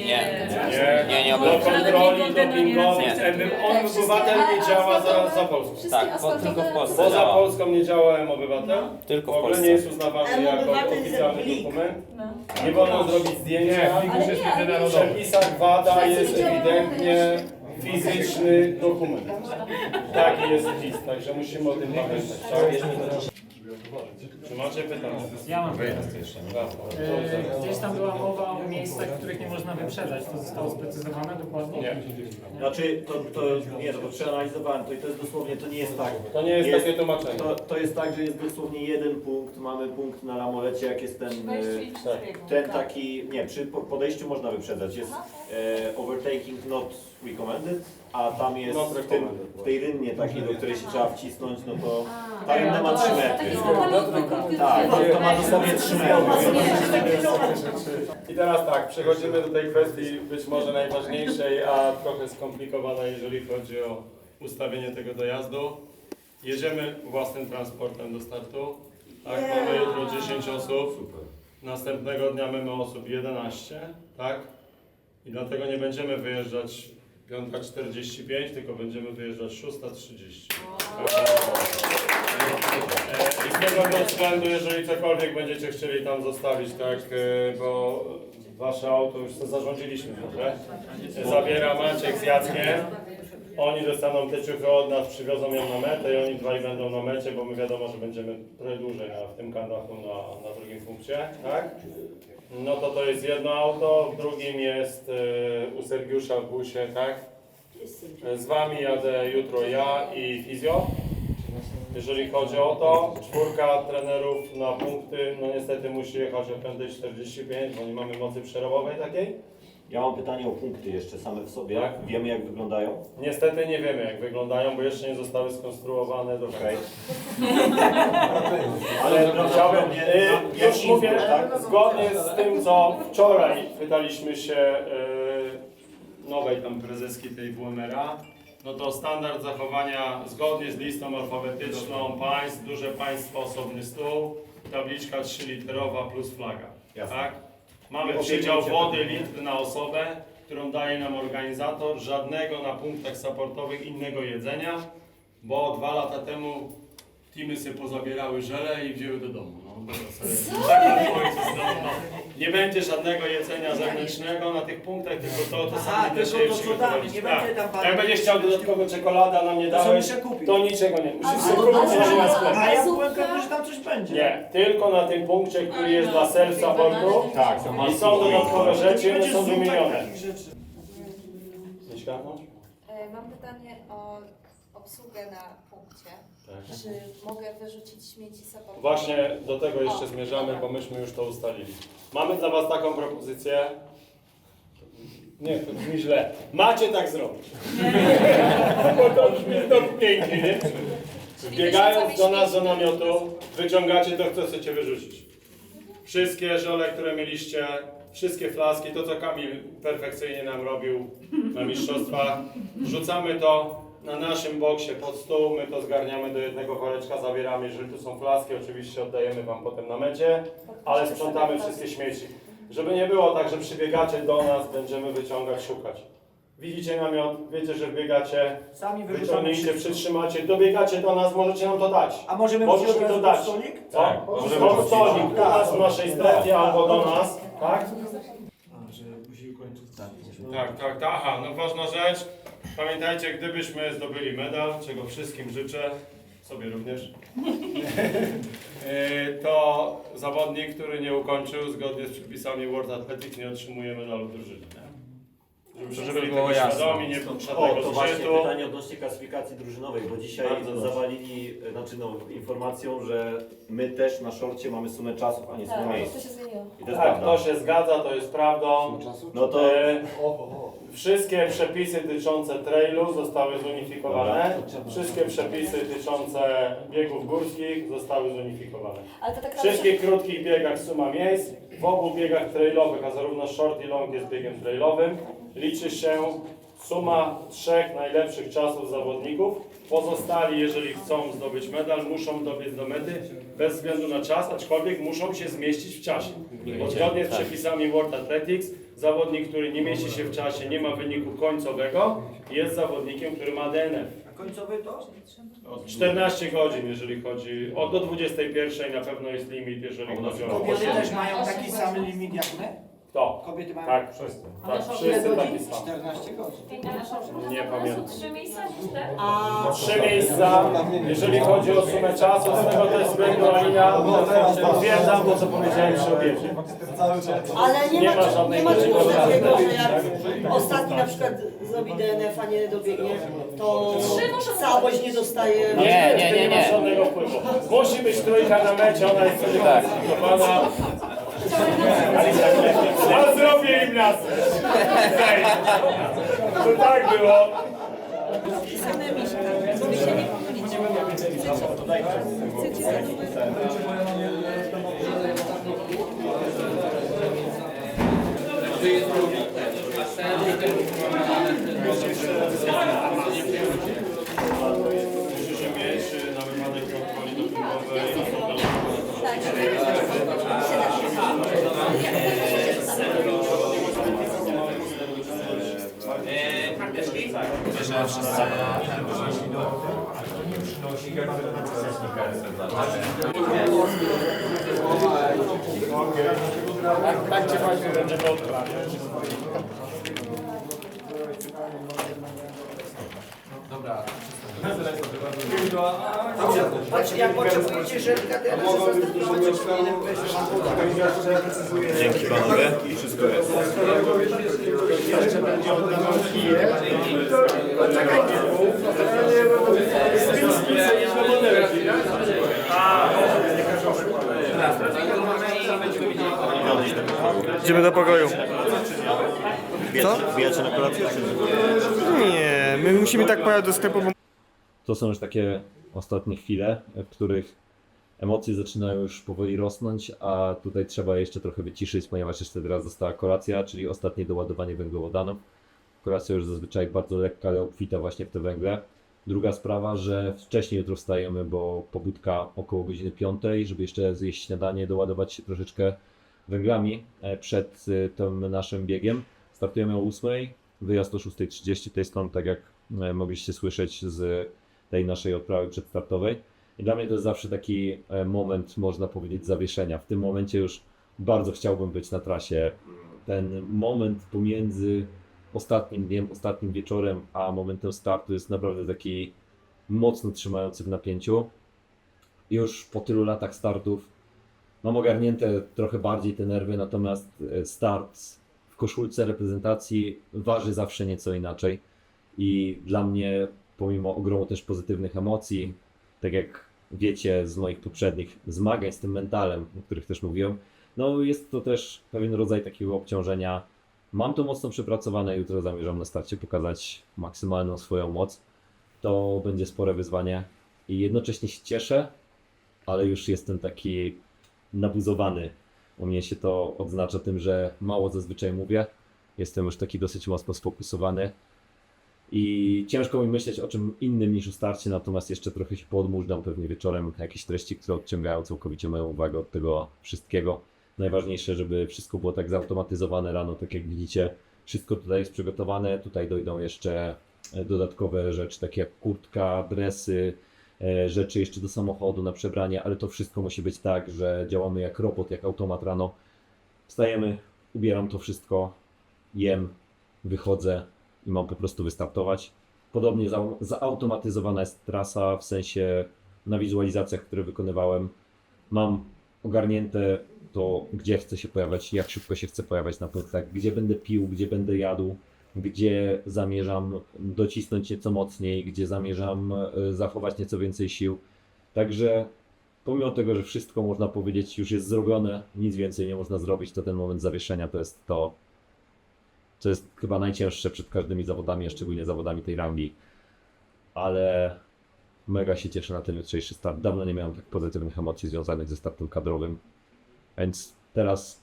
Nie Do kontroli dopingowych, M-obywatel nie działa za Polską. Wszystkie Tak, asfaltowe... tylko w Polsce. Poza Polską nie działa M-obywatel. Tylko W w ogóle Polsce. nie jest uznawany jako oficjalny dokument. Nie wolno zrobić zdjęcia. Ale nie, W przepisach WADA jest ewidentnie fizyczny dokument. Taki jest wpis, także musimy o tym pamiętać. Tak? Czy macie pytania? Ja mam gdzieś tam była mowa o miejscach, w których nie można wyprzedzać. To zostało sprecyzowane dokładnie? Nie. Znaczy, to przeanalizowałem to i to jest dosłownie, to nie jest tak. To nie jest takie tłumaczenie. To jest tak, że jest dosłownie jeden punkt, mamy punkt na Lamolecie, jak jest ten taki, nie, przy podejściu można wyprzedzać, jest overtaking not recommended, a tam jest w tej rynnie takiej, do której się trzeba wcisnąć, no to ta rynna ma 3 metry. Tak, to ma dosłownie 3 metry. I teraz tak, przechodzimy do tej kwestii być może najważniejszej, a trochę skomplikowanej, jeżeli chodzi o ustawienie tego dojazdu. Jedziemy własnym transportem do startu. Tak, mamy jutro 10 osób. Następnego dnia mamy osób 11, tak? I dlatego nie będziemy wyjeżdżać 5:45, tylko będziemy wyjeżdżać 6:30. I z tego względu, jeżeli cokolwiek będziecie chcieli tam zostawić, tak, bo wasze auto już to zarządziliśmy, dobrze? Zabiera Maciek z Jackiem. Oni dostaną te ciuchy od nas, przywiozą ją na metę i oni dwaj będą na mecie, bo my wiadomo, że będziemy trochę dłużej w tym kandachu na drugim punkcie, tak? No to jest jedno auto, w drugim jest u Sergiusza w busie, tak? Z wami jadę jutro ja i fizjo. Jeżeli chodzi o to, 4 trenerów na punkty, no niestety musi jechać o 5:45, bo nie mamy mocy przerobowej takiej. Ja mam pytanie o punkty jeszcze same w sobie. Tak. Wiemy jak wyglądają? Niestety nie wiemy jak wyglądają, bo jeszcze nie zostały skonstruowane do Okej. Ale chciałbym, już mówię, tak? zgodnie z tym co wczoraj pytaliśmy się nowej tam prezeski tej WMR-a, no to standard zachowania zgodnie z listą alfabetyczną państw, duże państwo, osobny stół, tabliczka 3-literowa plus flaga. Jasne. Tak? Mamy przydział wody litr na osobę, którą daje nam organizator. Żadnego na punktach supportowych innego jedzenia, bo 2 lata temu teamy sobie pozabierały żele i wzięły do domu. No, nie będzie żadnego jedzenia zewnętrznego na tych punktach, tylko to sami dla siebie przygotowaliście. Tak. Jak będziesz chciał dodatkowo czekoladę, a nam nie dałeś, to niczego nie. Musisz sobie kupić na sklepie. A ja byłem pewny, że tam coś będzie. Nie, tylko na tym punkcie, który jest dla self-supportu. Tak, I są dodatkowe rzeczy, one są wymienione. Miśka, no? Mam pytanie o obsługę na punkcie. Czy mogę wyrzucić śmieci supportowe? Właśnie do tego jeszcze zmierzamy, bo myśmy już to ustalili. Mamy dla Was taką propozycję. Nie, to brzmi źle. Macie tak zrobić. Bo to brzmi to pięknie, nie? Biegając do nas do namiotu, wyciągacie to, co chcecie wyrzucić. Wszystkie żole, które mieliście, wszystkie flaski, to co Kamil perfekcyjnie nam robił na mistrzostwach, wrzucamy to na naszym boksie pod stół, my to zgarniamy do jednego woreczka, zabieramy, jeżeli tu są flaski, oczywiście oddajemy Wam potem na mecie, ale sprzątamy wszystkie śmieci. Żeby nie było tak, że przybiegacie do nas, będziemy wyciągać, szukać. Widzicie namiot, wiecie, że biegacie, Sami wyrzucamy wyciągnijcie, wszystko. przytrzymacie, dobiegacie do nas, możecie nam to dać. A możemy Możesz wziąć mi to od dać. razu stolik? Tak, pod stolik, u nas w naszej strefie albo do nas, tak? Tak. Aha, no ważna rzecz. Pamiętajcie, gdybyśmy zdobyli medal, czego wszystkim życzę, sobie również, to zawodnik, który nie ukończył zgodnie z przepisami World Athletics, nie otrzymuje medalu drużyny. Żebyśmy byli tego świadomi, nie O, żadnego to właśnie zgrzytu. pytanie odnośnie klasyfikacji drużynowej, bo dzisiaj Bardzo dobrze. zawalili informacją, że my też na szorcie mamy sumę czasów, a nie sumę Tak, miejsc. to się zmieniło. I to jest Tak, prawda. to się zgadza, to jest prawdą. No to Wszystkie przepisy dotyczące trailu zostały zunifikowane. Wszystkie przepisy dotyczące biegów górskich zostały zunifikowane. Ale to tak W naprawdę... wszystkich krótkich biegach suma miejsc, w obu biegach trailowych, a zarówno short i long jest biegiem trailowym, liczy się suma 3 najlepszych czasów zawodników. Pozostali, jeżeli chcą zdobyć medal, muszą dobiec do mety bez względu na czas, aczkolwiek muszą się zmieścić w czasie. Bo zgodnie z przepisami World Athletics, zawodnik, który nie mieści się w czasie, nie ma wyniku końcowego, jest zawodnikiem, który ma DNF. A końcowy to? 14 godzin, jeżeli chodzi do 21 na pewno jest limit, jeżeli chodzi o... Kobiety też mają taki sam limit jak my? Kto? Kobiety mają... Tak, wszyscy. Tak, wszyscy taki sam. 14 godzin. Nie pamiętam. 3 miejsca czy 4? 3 miejsca, jeżeli chodzi o sumę czasu, z tego też względu Alina, potwierdzam to, co powiedziałem przy obiedzie. Ale Nie ma żadnej nie ma czegoś możliwości. takiego, że jak ostatni na przykład zrobi DNF, a nie dobiegnie, to całość nie dostaje. Nie ma żadnego wpływu. Musi być trójka na mecie, ona jest wtedy klasyfikowana. A zrobię im lasę. To tak było. Musisz mieć na wypadek kontroli dopingowej. Tak cię właśnie będzie to odprawiać. Jak potrzebujecie żelka teraz, że zastępować, powinienem wejść wam podać. Dzięki panowie, wszystko jest. Idziemy do pokoju. Co? Wbijacie na kolację czy nie? Nie, my musimy tak pojechać do sklepu, bo... to są już takie ostatnie chwile, w których emocje zaczynają już powoli rosnąć, a tutaj trzeba jeszcze trochę wyciszyć, ponieważ jeszcze teraz została kolacja, czyli ostatnie doładowanie węglowodanów. Kolacja już zazwyczaj bardzo lekka, ale obfita właśnie w te węgle. Druga sprawa, że wcześniej jutro wstajemy, bo pobudka około godziny 5, żeby jeszcze zjeść śniadanie, doładować się troszeczkę węglami przed tym naszym biegiem. Startujemy o 8, wyjazd o 6:30, to jest stąd, tak jak mogliście słyszeć z tej naszej odprawy przedstartowej. I dla mnie to jest zawsze taki moment, można powiedzieć, zawieszenia. W tym momencie już bardzo chciałbym być na trasie. Ten moment pomiędzy ostatnim dniem, ostatnim wieczorem, a momentem startu jest naprawdę taki mocno trzymający w napięciu. Już po tylu latach startów mam ogarnięte trochę bardziej te nerwy, natomiast start w koszulce reprezentacji waży zawsze nieco inaczej. I dla mnie, pomimo ogromu też pozytywnych emocji, tak jak wiecie z moich poprzednich zmagań z tym mentalem, o których też mówiłem, no jest to też pewien rodzaj takiego obciążenia. Mam to mocno przepracowane, jutro zamierzam na starcie pokazać maksymalną swoją moc. To będzie spore wyzwanie i jednocześnie się cieszę, ale już jestem taki nabuzowany. U mnie się to odznacza tym, że mało zazwyczaj mówię. Jestem już taki dosyć mocno sfokusowany i ciężko mi myśleć o czym innym niż o starcie, natomiast jeszcze trochę się poodmurzam pewnie wieczorem jakieś treści, które odciągają całkowicie moją uwagę od tego wszystkiego. Najważniejsze, żeby wszystko było tak zautomatyzowane rano, tak jak widzicie. Wszystko tutaj jest przygotowane, tutaj dojdą jeszcze dodatkowe rzeczy, takie jak kurtka, dresy, rzeczy jeszcze do samochodu na przebranie, ale to wszystko musi być tak, że działamy jak robot, jak automat rano. Wstajemy, ubieram to wszystko, jem, wychodzę i mam po prostu wystartować. Podobnie zautomatyzowana jest trasa, w sensie na wizualizacjach, które wykonywałem. Mam ogarnięte to, gdzie chcę się pojawiać, jak szybko się chcę pojawiać na punktach, gdzie będę pił, gdzie będę jadł, gdzie zamierzam docisnąć nieco mocniej, gdzie zamierzam zachować nieco więcej sił. Także pomimo tego, że wszystko można powiedzieć już jest zrobione, nic więcej nie można zrobić, to ten moment zawieszenia to jest to, co jest chyba najcięższe przed każdymi zawodami, a szczególnie zawodami tej rangi. Ale mega się cieszę na ten jutrzejszy start. Dawno nie miałem tak pozytywnych emocji związanych ze startem kadrowym. Więc teraz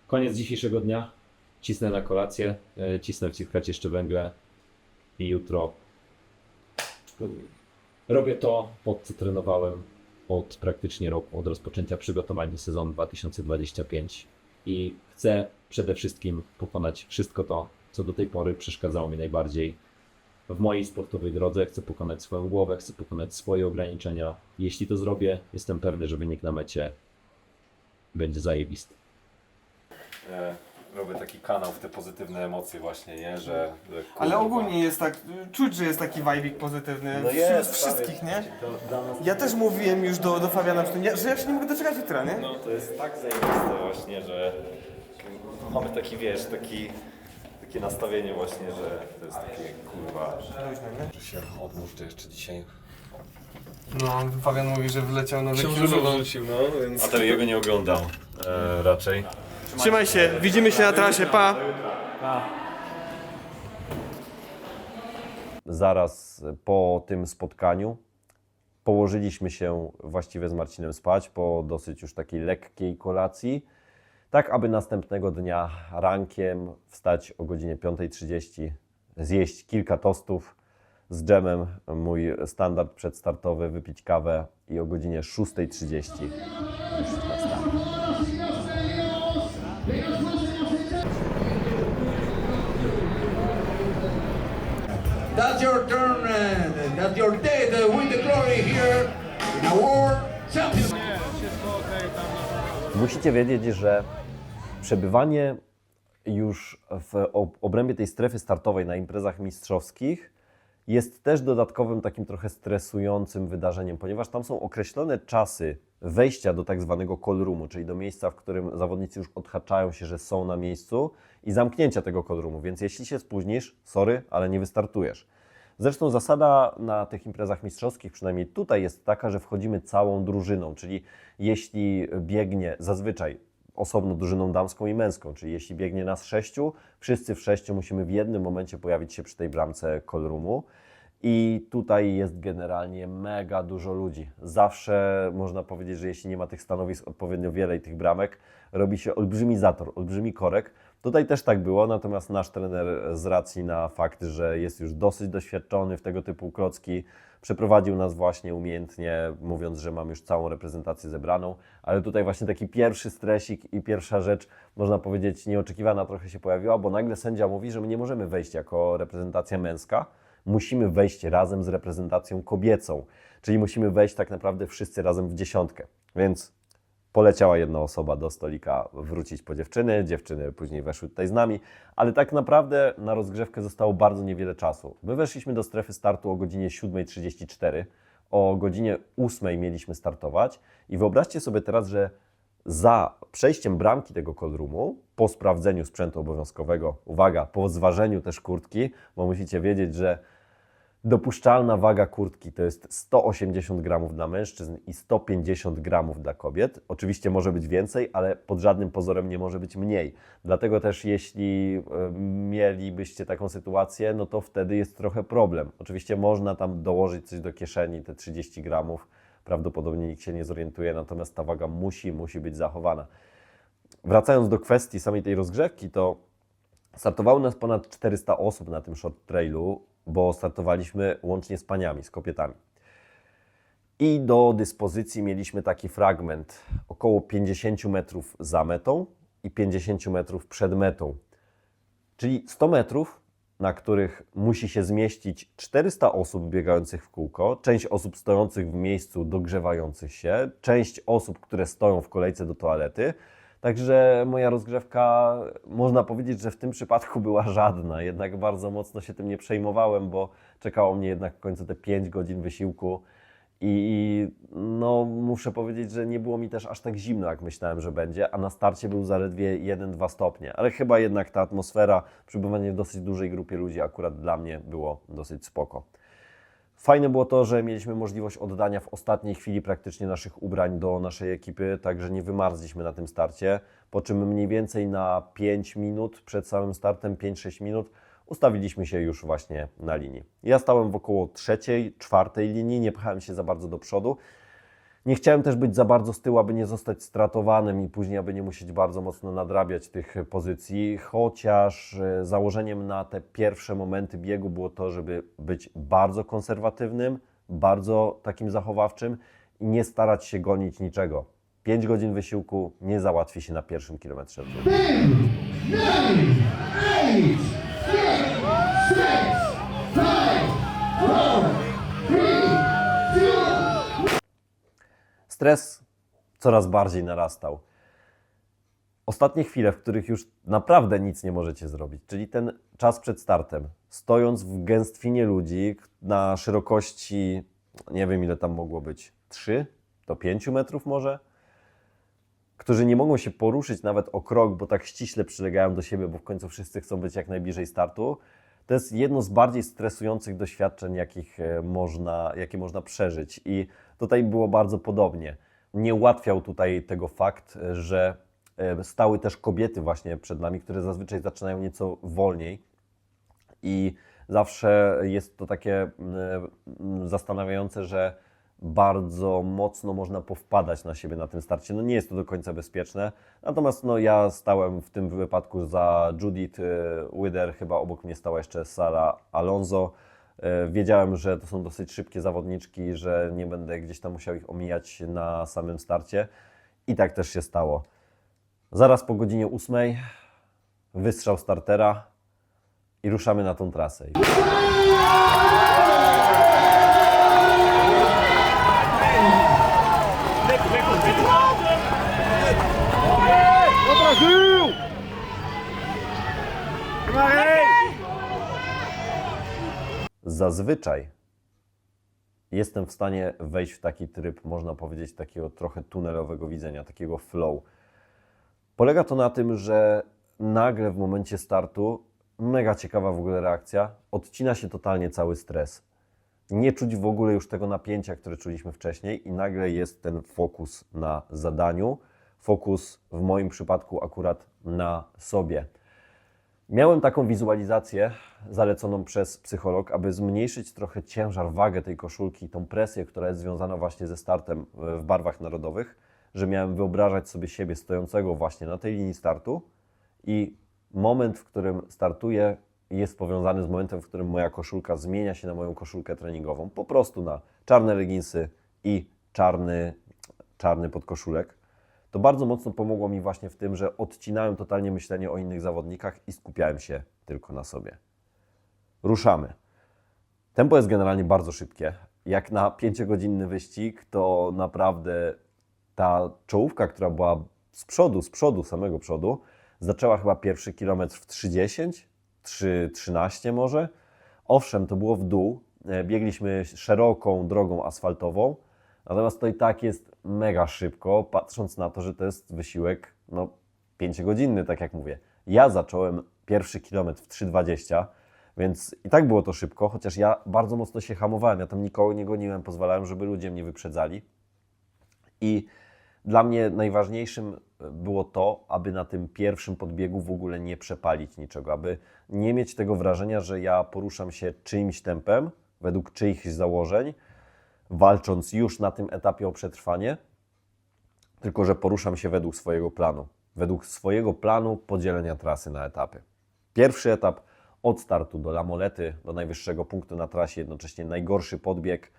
koniec dzisiejszego dnia. Cisnę na kolację, cisnę wciskać jeszcze węgle i jutro robię to, pod co trenowałem od praktycznie roku, od rozpoczęcia przygotowań do sezonu 2025 i chcę przede wszystkim pokonać wszystko to, co do tej pory przeszkadzało mi najbardziej w mojej sportowej drodze. Chcę pokonać swoją głowę, chcę pokonać swoje ograniczenia. Jeśli to zrobię, jestem pewny, że wynik na mecie będzie zajebisty. Robię taki kanał w te pozytywne emocje właśnie, nie? Że Ale ogólnie jest tak, czuć, że jest taki vibe'ik pozytywny No wśród jest, wszystkich, nie? Ja też mówiłem już do Fabiana, że ja się nie mogę doczekać jutra, nie? No to jest tak zajebiste właśnie, że mamy taki, wiesz, takie nastawienie właśnie, że to jest takie kurwa, że się odmurzę jeszcze dzisiaj. No, Fabian mówi, że wleciał na Książę wrzucił, no, więc... A to jego nie oglądam raczej. Trzymaj się, widzimy się na trasie, pa! Zaraz po tym spotkaniu położyliśmy się właściwie z Marcinem spać po dosyć już takiej lekkiej kolacji, tak aby następnego dnia rankiem wstać o godzinie 5:30, zjeść kilka tostów z dżemem, mój standard przedstartowy, wypić kawę i o godzinie 6:30 już na start. That's your turn, that's your day to win the glory here in our World Championship. Musicie wiedzieć, że przebywanie już w obrębie tej strefy startowej na imprezach mistrzowskich jest też dodatkowym takim trochę stresującym wydarzeniem, ponieważ tam są określone czasy wejścia do tak zwanego call roomu, czyli do miejsca, w którym zawodnicy już odhaczają się, że są na miejscu, i zamknięcia tego call roomu, więc jeśli się spóźnisz, sorry, ale nie wystartujesz. Zresztą zasada na tych imprezach mistrzowskich, przynajmniej tutaj, jest taka, że wchodzimy całą drużyną, czyli jeśli biegnie zazwyczaj osobno drużyną damską i męską, czyli jeśli biegnie nas 6, wszyscy w 6 musimy w jednym momencie pojawić się przy tej bramce call roomu. I tutaj jest generalnie mega dużo ludzi. Zawsze można powiedzieć, że jeśli nie ma tych stanowisk odpowiednio wiele i tych bramek, robi się olbrzymi zator, olbrzymi korek. Tutaj też tak było, natomiast nasz trener z racji na fakt, że jest już dosyć doświadczony w tego typu klocki, przeprowadził nas właśnie umiejętnie, mówiąc, że mam już całą reprezentację zebraną, ale tutaj właśnie taki pierwszy stresik i pierwsza rzecz, można powiedzieć, nieoczekiwana trochę się pojawiła, bo nagle sędzia mówi, że my nie możemy wejść jako reprezentacja męska, musimy wejść razem z reprezentacją kobiecą, czyli musimy wejść tak naprawdę wszyscy razem w dziesiątkę, więc poleciała jedna osoba do stolika wrócić po dziewczyny, dziewczyny później weszły tutaj z nami, ale tak naprawdę na rozgrzewkę zostało bardzo niewiele czasu. My weszliśmy do strefy startu o godzinie 7:34, o godzinie 8:00 mieliśmy startować i wyobraźcie sobie teraz, że za przejściem bramki tego cold roomu, po sprawdzeniu sprzętu obowiązkowego, uwaga, po zważeniu też kurtki, bo musicie wiedzieć, że dopuszczalna waga kurtki to jest 180 gramów dla mężczyzn i 150 gramów dla kobiet. Oczywiście może być więcej, ale pod żadnym pozorem nie może być mniej. Dlatego też jeśli mielibyście taką sytuację, no to wtedy jest trochę problem. Oczywiście można tam dołożyć coś do kieszeni, te 30 gramów. Prawdopodobnie nikt się nie zorientuje, natomiast ta waga musi być zachowana. Wracając do kwestii samej tej rozgrzewki, to startowało nas ponad 400 osób na tym short trailu, bo startowaliśmy łącznie z paniami, z kobietami. I do dyspozycji mieliśmy taki fragment około 50 metrów za metą i 50 metrów przed metą. Czyli 100 metrów, na których musi się zmieścić 400 osób biegających w kółko, część osób stojących w miejscu dogrzewających się, część osób, które stoją w kolejce do toalety. Także moja rozgrzewka, można powiedzieć, że w tym przypadku była żadna. Jednak bardzo mocno się tym nie przejmowałem, bo czekało mnie jednak w końcu te 5 godzin wysiłku. I no, muszę powiedzieć, że nie było mi też aż tak zimno, jak myślałem, że będzie, a na starcie był zaledwie 1-2 stopnie. Ale chyba jednak ta atmosfera, przebywanie w dosyć dużej grupie ludzi akurat dla mnie było dosyć spoko. Fajne było to, że mieliśmy możliwość oddania w ostatniej chwili praktycznie naszych ubrań do naszej ekipy, także nie wymarzliśmy na tym starcie, po czym mniej więcej na 5 minut przed samym startem, 5-6 minut, ustawiliśmy się już właśnie na linii. Ja stałem w około 3., 4. linii, nie pchałem się za bardzo do przodu. Nie chciałem też być za bardzo z tyłu, aby nie zostać stratowanym i później, aby nie musieć bardzo mocno nadrabiać tych pozycji, chociaż założeniem na te pierwsze momenty biegu było to, żeby być bardzo konserwatywnym, bardzo takim zachowawczym i nie starać się gonić niczego. 5 godzin wysiłku nie załatwi się na pierwszym kilometrze. Stres coraz bardziej narastał. Ostatnie chwile, w których już naprawdę nic nie możecie zrobić, czyli ten czas przed startem, stojąc w gęstwinie ludzi na szerokości, nie wiem ile tam mogło być, 3 do 5 metrów może, którzy nie mogą się poruszyć nawet o krok, bo tak ściśle przylegają do siebie, bo w końcu wszyscy chcą być jak najbliżej startu. To jest jedno z bardziej stresujących doświadczeń, jakie można przeżyć. I tutaj było bardzo podobnie. Nie ułatwiał tutaj tego fakt, że stały też kobiety właśnie przed nami, które zazwyczaj zaczynają nieco wolniej. I zawsze jest to takie zastanawiające, że bardzo mocno można powpadać na siebie na tym starcie. No nie jest to do końca bezpieczne. Natomiast no, ja stałem w tym wypadku za Judith Wider, chyba obok mnie stała jeszcze Sara Alonso. Wiedziałem, że to są dosyć szybkie zawodniczki, że nie będę gdzieś tam musiał ich omijać na samym starcie. I tak też się stało. Zaraz po godzinie 8 wystrzał startera i ruszamy na tą trasę. Zazwyczaj jestem w stanie wejść w taki tryb, można powiedzieć, takiego trochę tunelowego widzenia, takiego flow. Polega to na tym, że nagle w momencie startu, mega ciekawa w ogóle reakcja, odcina się totalnie cały stres. Nie czuć w ogóle już tego napięcia, które czuliśmy wcześniej i nagle jest ten fokus na zadaniu, fokus w moim przypadku akurat na sobie. Miałem taką wizualizację zaleconą przez psycholog, aby zmniejszyć trochę ciężar, wagę tej koszulki, tą presję, która jest związana właśnie ze startem w barwach narodowych, że miałem wyobrażać sobie siebie stojącego właśnie na tej linii startu i moment, w którym startuję, jest powiązany z momentem, w którym moja koszulka zmienia się na moją koszulkę treningową. Po prostu na czarne leginsy i czarny podkoszulek. To bardzo mocno pomogło mi właśnie w tym, że odcinałem totalnie myślenie o innych zawodnikach i skupiałem się tylko na sobie. Ruszamy. Tempo jest generalnie bardzo szybkie. Jak na 5-godzinny wyścig, to naprawdę ta czołówka, która była z przodu, samego przodu, zaczęła chyba pierwszy kilometr w 3:10, 3:13 może. Owszem, to było w dół. Biegliśmy szeroką drogą asfaltową, natomiast to i tak jest mega szybko, patrząc na to, że to jest wysiłek 5-godzinny, tak jak mówię. Ja zacząłem pierwszy kilometr w 3:20, więc i tak było to szybko, chociaż ja bardzo mocno się hamowałem. Ja tam nikogo nie goniłem, pozwalałem, żeby ludzie mnie wyprzedzali. I dla mnie najważniejszym było to, aby na tym pierwszym podbiegu w ogóle nie przepalić niczego, aby nie mieć tego wrażenia, że ja poruszam się czyimś tempem, według czyichś założeń, walcząc już na tym etapie o przetrwanie, tylko że poruszam się według swojego planu podzielenia trasy na etapy. Pierwszy etap od startu do La Molety, do najwyższego punktu na trasie, jednocześnie najgorszy podbieg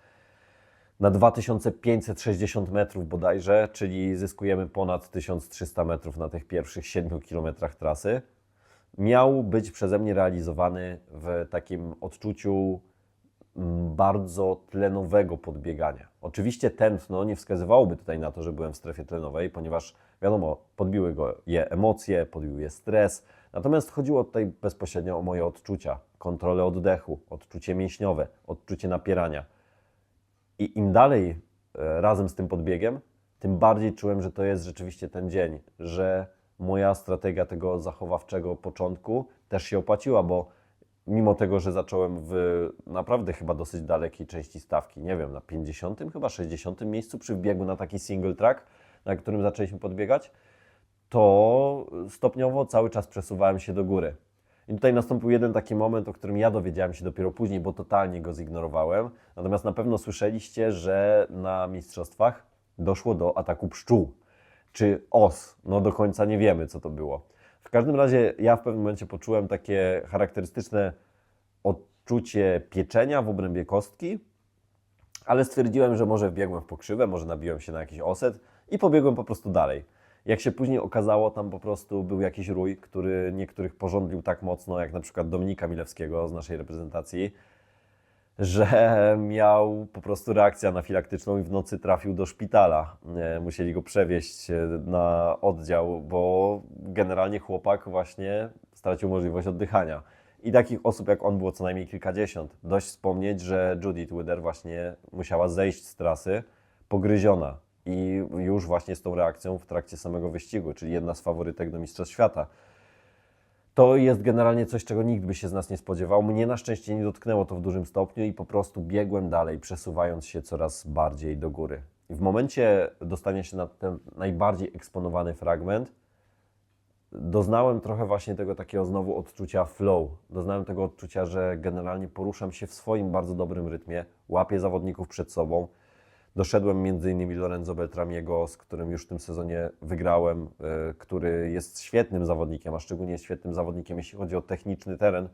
na 2560 metrów bodajże, czyli zyskujemy ponad 1300 metrów na tych pierwszych 7 kilometrach trasy. Miał być przeze mnie realizowany w takim odczuciu bardzo tlenowego podbiegania. Oczywiście tętno nie wskazywałoby tutaj na to, że byłem w strefie tlenowej, ponieważ wiadomo, podbiły je emocje, podbił je stres. Natomiast chodziło tutaj bezpośrednio o moje odczucia, kontrolę oddechu, odczucie mięśniowe, odczucie napierania. I im dalej razem z tym podbiegiem, tym bardziej czułem, że to jest rzeczywiście ten dzień, że moja strategia tego zachowawczego początku też się opłaciła, bo mimo tego, że zacząłem w naprawdę chyba dosyć dalekiej części stawki, nie wiem, na 50, chyba 60 miejscu przy wbiegu na taki single track, na którym zaczęliśmy podbiegać, to stopniowo cały czas przesuwałem się do góry. I tutaj nastąpił jeden taki moment, o którym ja dowiedziałem się dopiero później, bo totalnie go zignorowałem. Natomiast na pewno słyszeliście, że na mistrzostwach doszło do ataku pszczół, czy os. No do końca nie wiemy, co to było. W każdym razie ja w pewnym momencie poczułem takie charakterystyczne odczucie pieczenia w obrębie kostki, ale stwierdziłem, że może wbiegłem w pokrzywę, może nabiłem się na jakiś oset i pobiegłem po prostu dalej. Jak się później okazało, tam po prostu był jakiś rój, który niektórych porządlił tak mocno, jak na przykład Dominika Milewskiego z naszej reprezentacji, że miał po prostu reakcję anafilaktyczną i w nocy trafił do szpitala. Musieli go przewieźć na oddział, bo generalnie chłopak właśnie stracił możliwość oddychania. I takich osób jak on było co najmniej kilkadziesiąt. Dość wspomnieć, że Judith Wyder właśnie musiała zejść z trasy pogryziona i już właśnie z tą reakcją w trakcie samego wyścigu, czyli jedna z faworytek do Mistrzostw Świata. To jest generalnie coś, czego nikt by się z nas nie spodziewał. Mnie na szczęście nie dotknęło to w dużym stopniu i po prostu biegłem dalej, przesuwając się coraz bardziej do góry. I w momencie dostania się na ten najbardziej eksponowany fragment doznałem trochę właśnie tego takiego znowu odczucia flow. Doznałem tego odczucia, że generalnie poruszam się w swoim bardzo dobrym rytmie, łapię zawodników przed sobą. Doszedłem m.in. Lorenzo Beltramiego, z którym już w tym sezonie wygrałem, który jest świetnym zawodnikiem, a szczególnie jest świetnym zawodnikiem, jeśli chodzi o techniczny teren.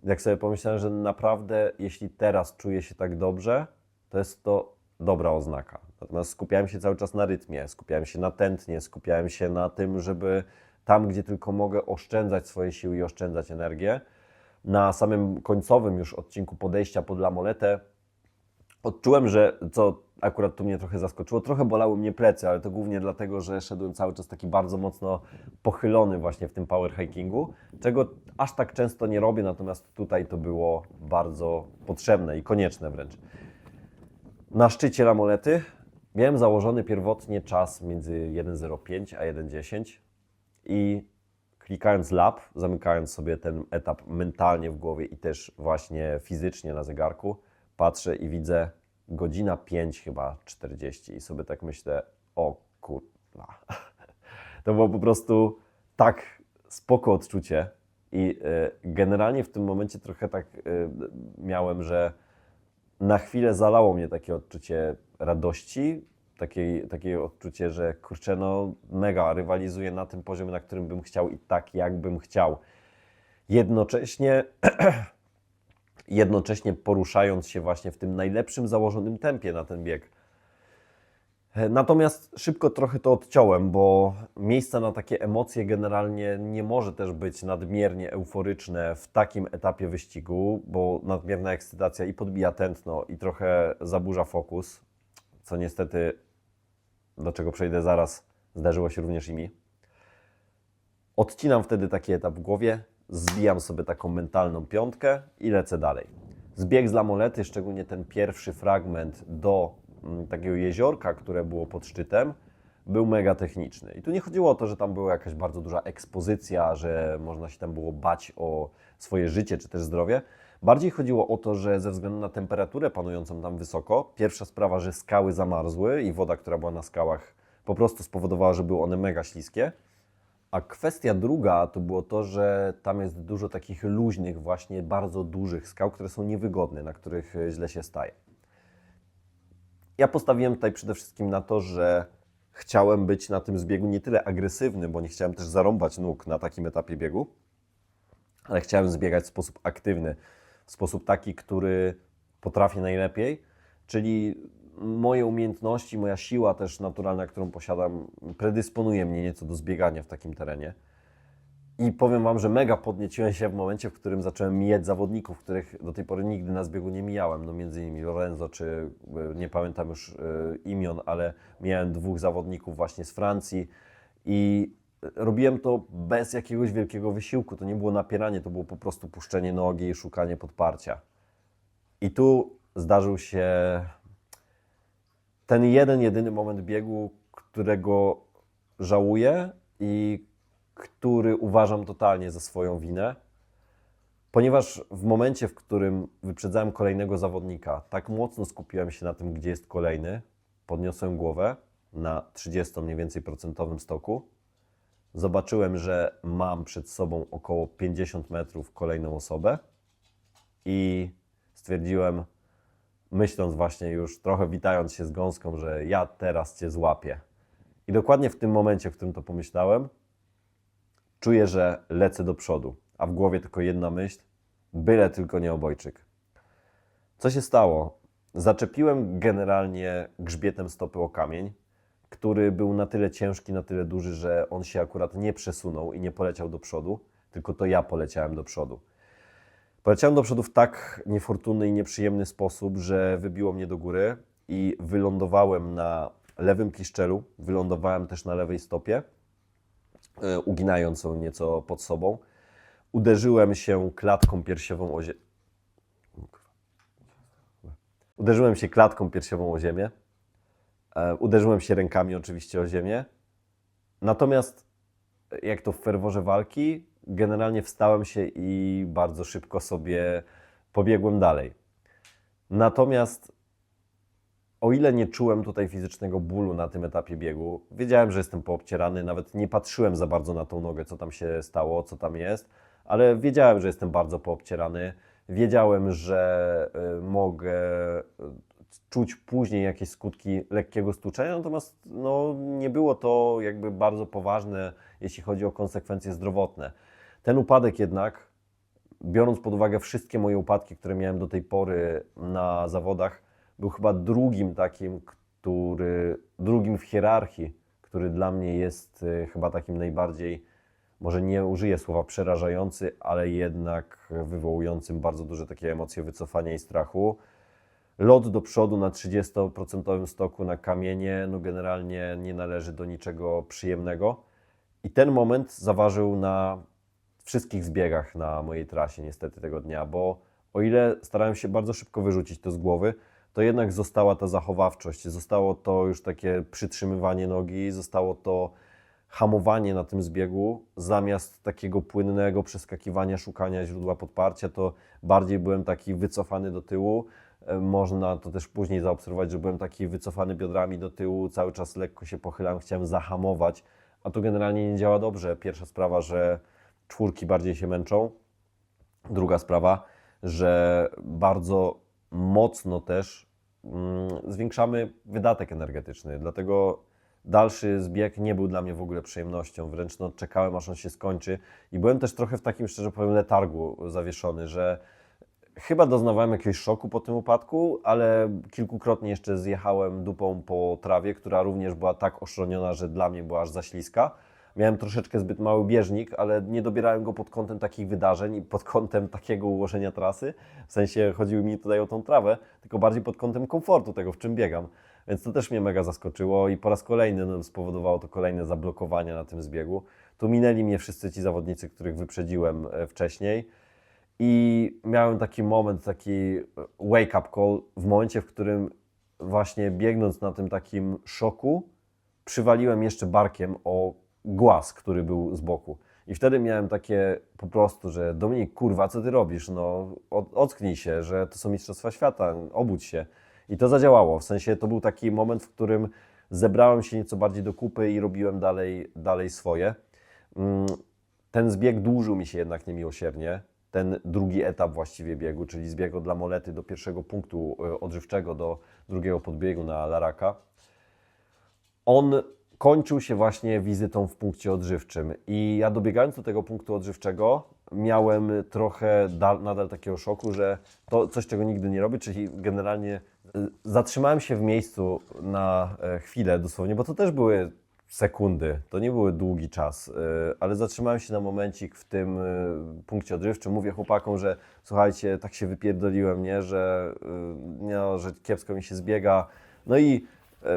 Jak sobie pomyślałem, że naprawdę, jeśli teraz czuję się tak dobrze, to jest to dobra oznaka. Natomiast skupiałem się cały czas na rytmie, skupiałem się na tętnie, skupiałem się na tym, żeby tam, gdzie tylko mogę, oszczędzać swoje siły i oszczędzać energię. Na samym końcowym już odcinku podejścia pod La Moletę odczułem, że, co akurat tu mnie trochę zaskoczyło, trochę bolały mnie plecy, ale to głównie dlatego, że szedłem cały czas taki bardzo mocno pochylony właśnie w tym power hikingu, czego aż tak często nie robię, natomiast tutaj to było bardzo potrzebne i konieczne wręcz. Na szczycie La Molety miałem założony pierwotnie czas między 1:05 a 1:10 i klikając lap, zamykając sobie ten etap mentalnie w głowie i też właśnie fizycznie na zegarku, patrzę i widzę godzina 5 chyba 40 i sobie tak myślę, o kurwa. To było po prostu tak spoko odczucie i generalnie w tym momencie trochę tak miałem, że na chwilę zalało mnie takie odczucie radości, takie odczucie, że kurczę, no mega rywalizuję na tym poziomie, na którym bym chciał i tak, jakbym chciał. Jednocześnie poruszając się właśnie w tym najlepszym założonym tempie na ten bieg. Natomiast szybko trochę to odciąłem, bo miejsca na takie emocje generalnie nie może też być nadmiernie euforyczne w takim etapie wyścigu, bo nadmierna ekscytacja i podbija tętno i trochę zaburza fokus, co niestety, do czego przejdę zaraz, zdarzyło się również i mi. Odcinam wtedy taki etap w głowie, zbijam sobie taką mentalną piątkę i lecę dalej. Zbieg z La Molety, szczególnie ten pierwszy fragment do takiego jeziorka, które było pod szczytem, był mega techniczny. I tu nie chodziło o to, że tam była jakaś bardzo duża ekspozycja, że można się tam było bać o swoje życie czy też zdrowie. Bardziej chodziło o to, że ze względu na temperaturę panującą tam wysoko, pierwsza sprawa, że skały zamarzły i woda, która była na skałach, po prostu spowodowała, że były one mega śliskie. A kwestia druga to było to, że tam jest dużo takich luźnych, właśnie bardzo dużych skał, które są niewygodne, na których źle się staje. Ja postawiłem tutaj przede wszystkim na to, że chciałem być na tym zbiegu nie tyle agresywny, bo nie chciałem też zarąbać nóg na takim etapie biegu, ale chciałem zbiegać w sposób aktywny, w sposób taki, który potrafię najlepiej, czyli moje umiejętności, moja siła też naturalna, którą posiadam, predysponuje mnie nieco do zbiegania w takim terenie. I powiem Wam, że mega podnieciłem się w momencie, w którym zacząłem mijać zawodników, których do tej pory nigdy na zbiegu nie mijałem. No między innymi Lorenzo, czy nie pamiętam już imion, ale mijałem dwóch zawodników właśnie z Francji i robiłem to bez jakiegoś wielkiego wysiłku. To nie było napieranie, to było po prostu puszczenie nogi i szukanie podparcia. I tu zdarzył się ten jedyny moment biegu, którego żałuję i który uważam totalnie za swoją winę, ponieważ w momencie, w którym wyprzedzałem kolejnego zawodnika, tak mocno skupiłem się na tym, gdzie jest kolejny, podniosłem głowę na 30 mniej więcej procentowym stoku, zobaczyłem, że mam przed sobą około 50 metrów kolejną osobę i stwierdziłem, myśląc właśnie już trochę witając się z gąską, że ja teraz Cię złapię. I dokładnie w tym momencie, w którym to pomyślałem, czuję, że lecę do przodu, a w głowie tylko jedna myśl, byle tylko nie obojczyk. Co się stało? Zaczepiłem generalnie grzbietem stopy o kamień, który był na tyle ciężki, na tyle duży, że on się akurat nie przesunął i nie poleciał do przodu, tylko to ja poleciałem do przodu. Poleciałem do przodu w tak niefortunny i nieprzyjemny sposób, że wybiło mnie do góry i wylądowałem na lewym kliszczelu, wylądowałem też na lewej stopie, uginając ją nieco pod sobą. Uderzyłem się klatką piersiową o ziemię. Uderzyłem się klatką piersiową o ziemię. Uderzyłem się rękami oczywiście o ziemię. Natomiast, jak to w ferworze walki, generalnie wstałem się i bardzo szybko sobie pobiegłem dalej. Natomiast o ile nie czułem tutaj fizycznego bólu na tym etapie biegu, wiedziałem, że jestem poobcierany, nawet nie patrzyłem za bardzo na tą nogę, co tam się stało, co tam jest, ale wiedziałem, że jestem bardzo poobcierany, wiedziałem, że mogę czuć później jakieś skutki lekkiego stłuczenia, natomiast no, nie było to jakby bardzo poważne, jeśli chodzi o konsekwencje zdrowotne. Ten upadek jednak, biorąc pod uwagę wszystkie moje upadki, które miałem do tej pory na zawodach, był chyba drugim takim, drugim w hierarchii, który dla mnie jest chyba takim najbardziej, może nie użyję słowa przerażający, ale jednak wywołującym bardzo duże takie emocje wycofania i strachu. Lot do przodu na 30% stoku na kamienie, no generalnie nie należy do niczego przyjemnego. I ten moment zaważył na wszystkich zbiegach na mojej trasie niestety tego dnia, bo o ile starałem się bardzo szybko wyrzucić to z głowy, to jednak została ta zachowawczość, zostało to już takie przytrzymywanie nogi, zostało to hamowanie na tym zbiegu, zamiast takiego płynnego przeskakiwania, szukania źródła podparcia, to bardziej byłem taki wycofany do tyłu. Można to też później zaobserwować, że byłem taki wycofany biodrami do tyłu, cały czas lekko się pochylam, chciałem zahamować, a to generalnie nie działa dobrze. Pierwsza sprawa, że czwórki bardziej się męczą. Druga sprawa, że bardzo mocno też zwiększamy wydatek energetyczny, dlatego dalszy zbieg nie był dla mnie w ogóle przyjemnością, wręcz no, czekałem aż on się skończy i byłem też trochę w takim, szczerze powiem, letargu zawieszony, że chyba doznawałem jakiegoś szoku po tym upadku, ale kilkukrotnie jeszcze zjechałem dupą po trawie, która również była tak oszroniona, że dla mnie była aż za śliska. Miałem troszeczkę zbyt mały bieżnik, ale nie dobierałem go pod kątem takich wydarzeń i pod kątem takiego ułożenia trasy. W sensie chodziło mi tutaj o tą trawę, tylko bardziej pod kątem komfortu tego, w czym biegam. Więc to też mnie mega zaskoczyło i po raz kolejny no, spowodowało to kolejne zablokowania na tym zbiegu. Tu minęli mnie wszyscy ci zawodnicy, których wyprzedziłem wcześniej. I miałem taki moment, taki wake-up call w momencie, w którym właśnie biegnąc na tym takim szoku, przywaliłem jeszcze barkiem o głaz, który był z boku. I wtedy miałem takie po prostu, że Dominik, kurwa, co ty robisz? No, ocknij się, że to są Mistrzostwa Świata, obudź się. I to zadziałało. W sensie to był taki moment, w którym zebrałem się nieco bardziej do kupy i robiłem dalej swoje. Ten zbieg dłużył mi się jednak niemiłosiernie. Ten drugi etap właściwie biegu, czyli zbieg od La Molety do pierwszego punktu odżywczego, do drugiego podbiegu na Laraka. On kończył się właśnie wizytą w punkcie odżywczym i ja dobiegając do tego punktu odżywczego miałem trochę nadal takiego szoku, że to coś, czego nigdy nie robię, czyli generalnie zatrzymałem się w miejscu na chwilę dosłownie, bo to też były sekundy, to nie był długi czas, ale zatrzymałem się na momencik w tym punkcie odżywczym. Mówię chłopakom, że słuchajcie, tak się wypierdoliłem, nie, że kiepsko mi się zbiega. No i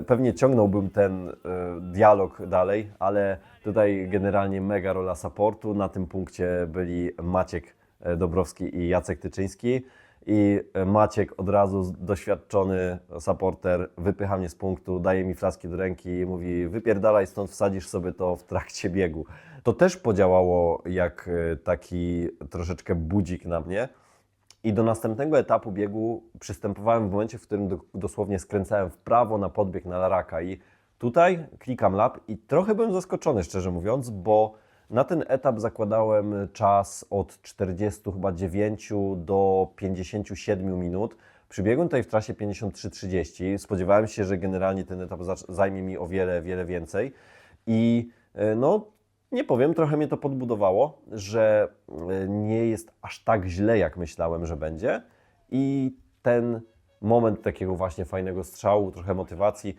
pewnie ciągnąłbym ten dialog dalej, ale tutaj generalnie mega rola supportu. Na tym punkcie byli Maciek Dobrowski i Jacek Tyczyński. I Maciek od razu, doświadczony supporter, wypycha mnie z punktu, daje mi flaski do ręki i mówi: wypierdalaj stąd, wsadzisz sobie to w trakcie biegu. To też podziałało jak taki troszeczkę budzik na mnie. I do następnego etapu biegu przystępowałem w momencie, w którym dosłownie skręcałem w prawo na podbieg na Laraka. I tutaj klikam lap i trochę byłem zaskoczony, szczerze mówiąc, bo na ten etap zakładałem czas od 49 do 57 minut. Przybiegłem tutaj w trasie 53:30. Spodziewałem się, że generalnie ten etap zajmie mi o wiele więcej. I no, nie powiem, trochę mnie to podbudowało, że nie jest aż tak źle, jak myślałem, że będzie. I ten moment takiego właśnie fajnego strzału, trochę motywacji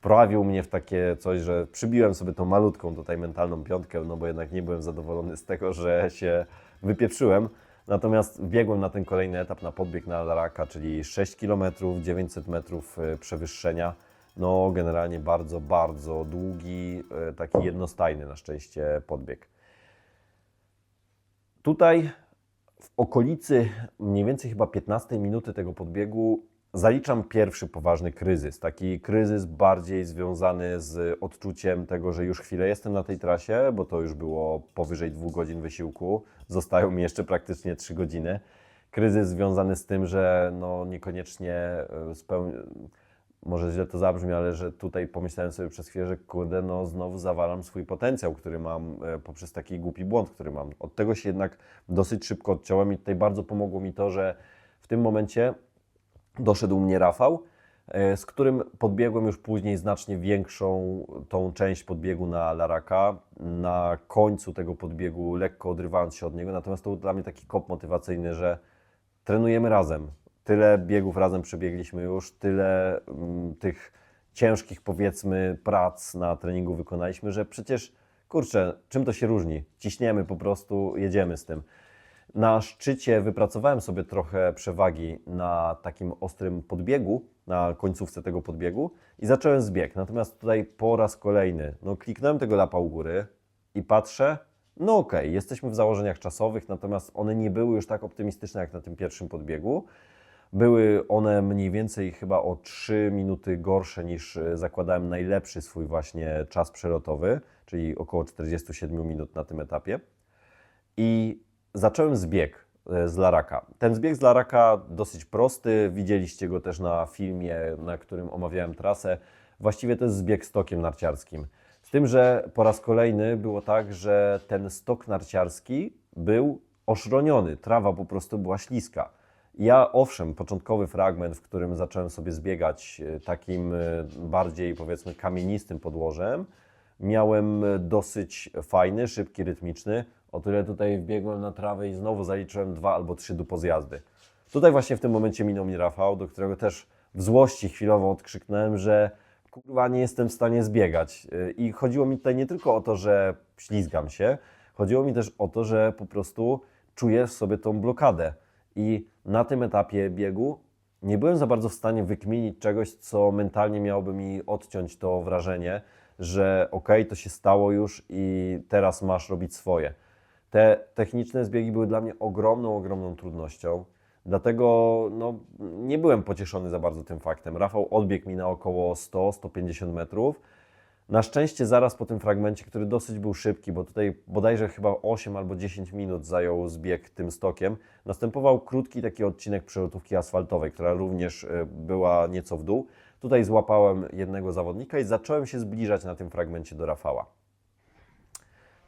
wprawił mnie w takie coś, że przybiłem sobie tą malutką tutaj mentalną piątkę, no bo jednak nie byłem zadowolony z tego, że się wypieprzyłem. Natomiast biegłem na ten kolejny etap, na podbieg na Laraka, czyli 6 km, 900 metrów przewyższenia. No generalnie bardzo długi, taki jednostajny na szczęście podbieg. Tutaj w okolicy mniej więcej chyba 15 minuty tego podbiegu zaliczam pierwszy poważny kryzys. Taki kryzys bardziej związany z odczuciem tego, że już chwilę jestem na tej trasie, bo to już było powyżej 2 godzin wysiłku. Zostają mi jeszcze praktycznie 3 godziny. Kryzys związany z tym, że no niekoniecznie może źle to zabrzmi, ale że tutaj pomyślałem sobie przez chwilę, że kurde, no znowu zawalam swój potencjał, który mam poprzez taki głupi błąd, który mam. Od tego się jednak dosyć szybko odciąłem i tutaj bardzo pomogło mi to, że w tym momencie doszedł mnie Rafał, z którym podbiegłem już później znacznie większą tą część podbiegu na Laraka. Na końcu tego podbiegu lekko odrywając się od niego, natomiast to był dla mnie taki kop motywacyjny, że trenujemy razem. Tyle biegów razem przebiegliśmy już, tyle tych ciężkich, powiedzmy, prac na treningu wykonaliśmy, że przecież, kurczę, czym to się różni? Ciśniemy po prostu, jedziemy z tym. Na szczycie wypracowałem sobie trochę przewagi na takim ostrym podbiegu, na końcówce tego podbiegu i zacząłem zbieg. Natomiast tutaj po raz kolejny, no kliknąłem tego lapa u góry i patrzę, no okej, jesteśmy w założeniach czasowych, natomiast one nie były już tak optymistyczne jak na tym pierwszym podbiegu. Były one mniej więcej chyba o 3 minuty gorsze niż zakładałem najlepszy swój właśnie czas przelotowy, czyli około 47 minut na tym etapie. I zacząłem zbieg z Laraka. Ten zbieg z Laraka dosyć prosty, widzieliście go też na filmie, na którym omawiałem trasę. Właściwie to jest zbieg stokiem narciarskim. Z tym, że po raz kolejny było tak, że ten stok narciarski był oszroniony, trawa po prostu była śliska. Ja owszem, początkowy fragment, w którym zacząłem sobie zbiegać takim bardziej powiedzmy kamienistym podłożem, miałem dosyć fajny, szybki, rytmiczny. O tyle tutaj wbiegłem na trawę i znowu zaliczyłem 2 albo 3 dupozjazdy. Tutaj właśnie w tym momencie minął mnie Rafał, do którego też w złości chwilowo odkrzyknąłem, że kurwa nie jestem w stanie zbiegać. I chodziło mi tutaj nie tylko o to, że ślizgam się, chodziło mi też o to, że po prostu czuję w sobie tą blokadę. I na tym etapie biegu nie byłem za bardzo w stanie wykminić czegoś, co mentalnie miałoby mi odciąć to wrażenie, że okej, to się stało już i teraz masz robić swoje. Te techniczne zbiegi były dla mnie ogromną trudnością, dlatego no, nie byłem pocieszony za bardzo tym faktem. Rafał odbiegł mi na około 100-150 metrów. Na szczęście zaraz po tym fragmencie, który dosyć był szybki, bo tutaj bodajże chyba 8 albo 10 minut zajął zbieg tym stokiem, następował krótki taki odcinek przelotówki asfaltowej, która również była nieco w dół. Tutaj złapałem jednego zawodnika i zacząłem się zbliżać na tym fragmencie do Rafała.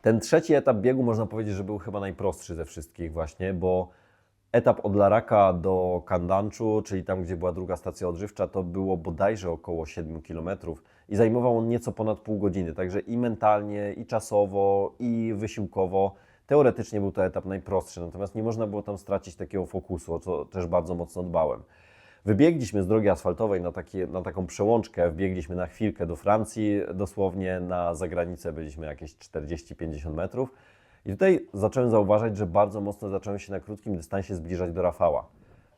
Ten trzeci etap biegu można powiedzieć, że był chyba najprostszy ze wszystkich właśnie, bo etap od Laraka do Kandanczu, czyli tam, gdzie była druga stacja odżywcza, to było bodajże około 7 km i zajmował on nieco ponad pół godziny, także i mentalnie, i czasowo, i wysiłkowo. Teoretycznie był to etap najprostszy, natomiast nie można było tam stracić takiego fokusu, o co też bardzo mocno dbałem. Wybiegliśmy z drogi asfaltowej na taką przełączkę, wbiegliśmy na chwilkę do Francji, dosłownie na zagranicę byliśmy jakieś 40-50 metrów. I tutaj zacząłem zauważać, że bardzo mocno zacząłem się na krótkim dystansie zbliżać do Rafała.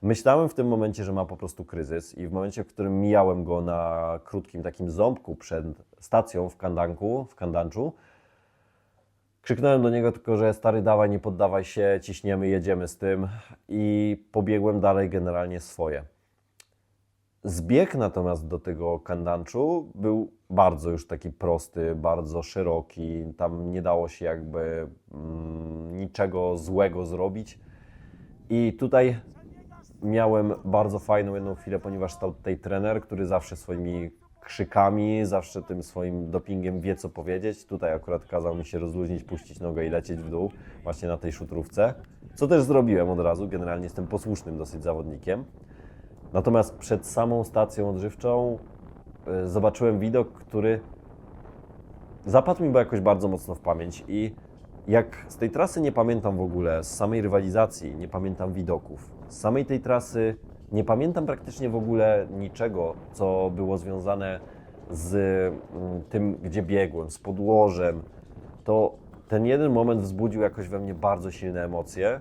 Myślałem w tym momencie, że ma po prostu kryzys i w momencie, w którym mijałem go na krótkim takim ząbku przed stacją w Kandanczu, krzyknąłem do niego tylko, że stary, dawaj, nie poddawaj się, ciśniemy, jedziemy z tym i pobiegłem dalej generalnie swoje. Zbieg natomiast do tego Kandanczu był bardzo już taki prosty, bardzo szeroki, tam nie dało się jakby niczego złego zrobić i tutaj miałem bardzo fajną jedną chwilę, ponieważ stał tutaj trener, który zawsze swoimi krzykami, zawsze tym swoim dopingiem wie co powiedzieć. Tutaj akurat kazał mi się rozluźnić, puścić nogę i lecieć w dół właśnie na tej szutrówce, co też zrobiłem od razu, generalnie jestem posłusznym dosyć zawodnikiem. Natomiast przed samą stacją odżywczą zobaczyłem widok, który zapadł mi jakoś bardzo mocno w pamięć i jak z tej trasy nie pamiętam w ogóle, z samej rywalizacji nie pamiętam widoków, z samej tej trasy nie pamiętam praktycznie w ogóle niczego, co było związane z tym, gdzie biegłem, z podłożem, to ten jeden moment wzbudził jakoś we mnie bardzo silne emocje,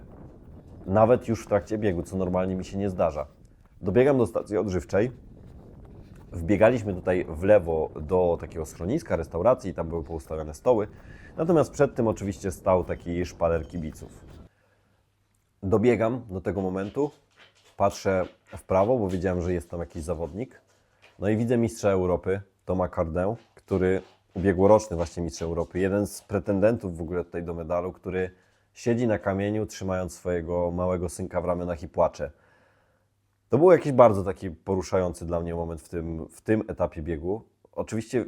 nawet już w trakcie biegu, co normalnie mi się nie zdarza. Dobiegam do stacji odżywczej, wbiegaliśmy tutaj w lewo do takiego schroniska, restauracji i tam były poustawione stoły, natomiast przed tym oczywiście stał taki szpaler kibiców. Dobiegam do tego momentu, patrzę w prawo, bo wiedziałem, że jest tam jakiś zawodnik, no i widzę mistrza Europy, Toma Cardę, który ubiegłoroczny właśnie mistrz Europy, jeden z pretendentów w ogóle tutaj do medalu, który siedzi na kamieniu, trzymając swojego małego synka w ramionach i płacze. To był jakiś bardzo taki poruszający dla mnie moment w tym etapie biegu. Oczywiście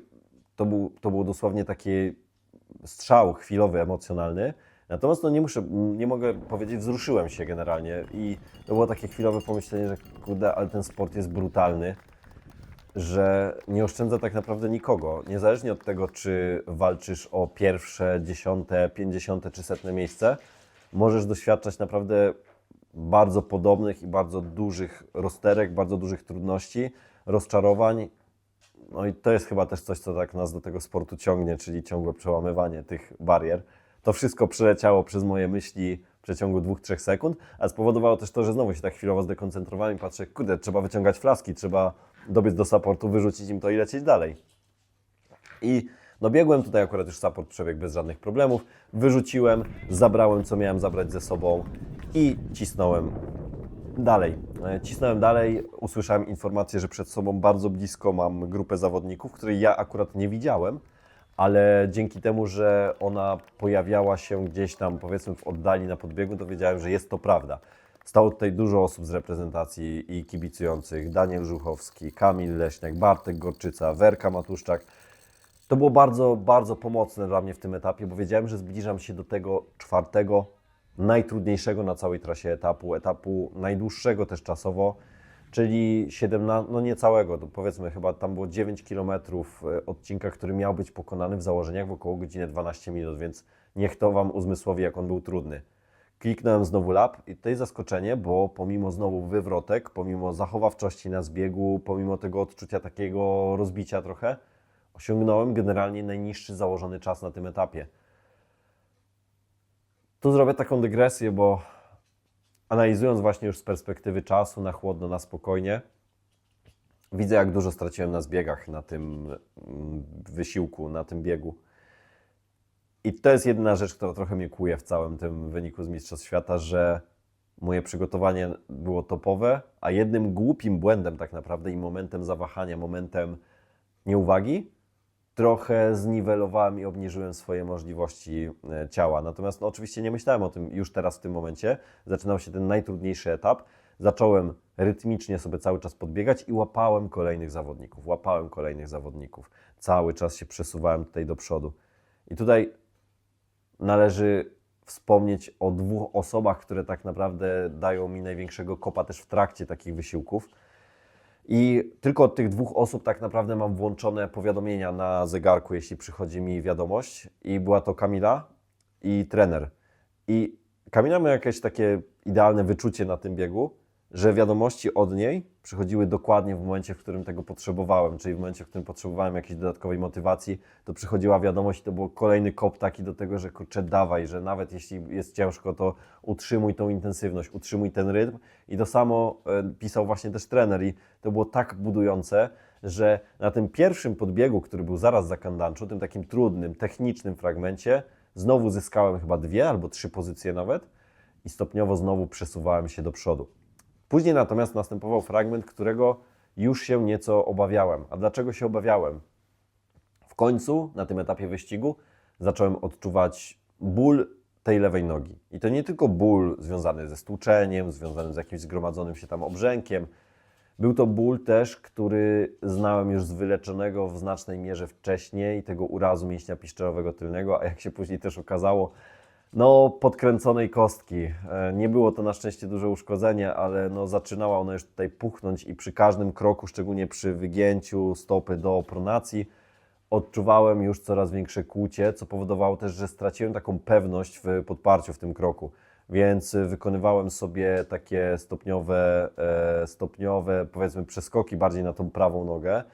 to był dosłownie taki strzał chwilowy, emocjonalny, natomiast no nie mogę powiedzieć, wzruszyłem się generalnie i to było takie chwilowe pomyślenie, że kurde, ale ten sport jest brutalny, że nie oszczędza tak naprawdę nikogo. Niezależnie od tego, czy walczysz o pierwsze, 10., 50. czy 100. miejsce, możesz doświadczać naprawdę bardzo podobnych i bardzo dużych rozterek, bardzo dużych trudności, rozczarowań. No i to jest chyba też coś, co tak nas do tego sportu ciągnie, czyli ciągłe przełamywanie tych barier. To wszystko przeleciało przez moje myśli w przeciągu 2-3 sekund, a spowodowało też to, że znowu się tak chwilowo zdekoncentrowałem i patrzę, kurde, trzeba wyciągać flaski, trzeba dobiec do supportu, wyrzucić im to i lecieć dalej. I dobiegłem, tutaj akurat już support przebiegł bez żadnych problemów, wyrzuciłem, zabrałem co miałem zabrać ze sobą i cisnąłem dalej. Usłyszałem informację, że przed sobą bardzo blisko mam grupę zawodników, której ja akurat nie widziałem, ale dzięki temu, że ona pojawiała się gdzieś tam, powiedzmy w oddali na podbiegu, to wiedziałem, że jest to prawda. Stało tutaj dużo osób z reprezentacji i kibicujących, Daniel Żuchowski, Kamil Leśniak, Bartek Gorczyca, Werka Matuszczak. To było bardzo, bardzo pomocne dla mnie w tym etapie, bo wiedziałem, że zbliżam się do tego 4., najtrudniejszego na całej trasie etapu najdłuższego też czasowo, czyli 17, no niecałego, to powiedzmy chyba tam było 9 km odcinka, który miał być pokonany w założeniach w około godziny 12 minut, więc niech to Wam uzmysłowi, jak on był trudny. Kliknąłem znowu lap i tutaj zaskoczenie, bo pomimo znowu wywrotek, pomimo zachowawczości na zbiegu, pomimo tego odczucia takiego rozbicia trochę, osiągnąłem generalnie najniższy założony czas na tym etapie. Tu zrobię taką dygresję, bo analizując właśnie już z perspektywy czasu, na chłodno, na spokojnie, widzę, jak dużo straciłem na zbiegach, na tym wysiłku, na tym biegu. I to jest jedna rzecz, która trochę mnie kłuje w całym tym wyniku z Mistrzostw Świata, że moje przygotowanie było topowe, a jednym głupim błędem tak naprawdę i momentem zawahania, momentem nieuwagi, trochę zniwelowałem i obniżyłem swoje możliwości ciała. Natomiast no, oczywiście nie myślałem o tym już teraz w tym momencie. Zaczynał się ten najtrudniejszy etap. Zacząłem rytmicznie sobie cały czas podbiegać i łapałem kolejnych zawodników. Cały czas się przesuwałem tutaj do przodu. I tutaj należy wspomnieć o 2 osobach, które tak naprawdę dają mi największego kopa też w trakcie takich wysiłków. I tylko od tych 2 osób tak naprawdę mam włączone powiadomienia na zegarku, jeśli przychodzi mi wiadomość. I była to Kamila i trener. I Kamila miała jakieś takie idealne wyczucie na tym biegu, że wiadomości od niej przychodziły dokładnie w momencie, w którym tego potrzebowałem, czyli w momencie, w którym potrzebowałem jakiejś dodatkowej motywacji, to przychodziła wiadomość i to był kolejny kop taki do tego, że kurczę, dawaj, że nawet jeśli jest ciężko, to utrzymuj tą intensywność, utrzymuj ten rytm. I to samo pisał właśnie też trener i to było tak budujące, że na tym pierwszym podbiegu, który był zaraz za Candanciu, tym takim trudnym, technicznym fragmencie, znowu zyskałem chyba 2 albo 3 pozycje nawet i stopniowo znowu przesuwałem się do przodu. Później natomiast następował fragment, którego już się nieco obawiałem. A dlaczego się obawiałem? W końcu na tym etapie wyścigu zacząłem odczuwać ból tej lewej nogi. I to nie tylko ból związany ze stłuczeniem, związany z jakimś zgromadzonym się tam obrzękiem. Był to ból też, który znałem już z wyleczonego w znacznej mierze wcześniej, tego urazu mięśnia piszczelowego tylnego, a jak się później też okazało, no podkręconej kostki. Nie było to na szczęście duże uszkodzenie, ale no zaczynała ona już tutaj puchnąć i przy każdym kroku, szczególnie przy wygięciu stopy do pronacji, odczuwałem już coraz większe kłucie, co powodowało też, że straciłem taką pewność w podparciu w tym kroku. Więc wykonywałem sobie takie stopniowe, powiedzmy, przeskoki bardziej na tą prawą nogę.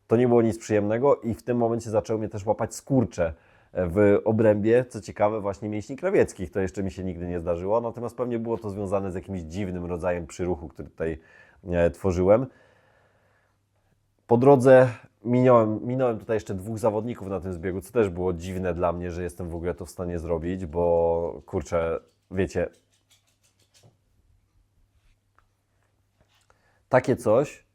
To nie było nic przyjemnego i w tym momencie zaczęły mnie też łapać skurcze w obrębie, co ciekawe, właśnie mięśni krawieckich. To jeszcze mi się nigdy nie zdarzyło, natomiast pewnie było to związane z jakimś dziwnym rodzajem przyruchu, który tutaj tworzyłem. Po drodze minąłem tutaj jeszcze 2 zawodników na tym zbiegu, co też było dziwne dla mnie, że jestem w ogóle to w stanie zrobić, bo kurczę, wiecie, takie coś,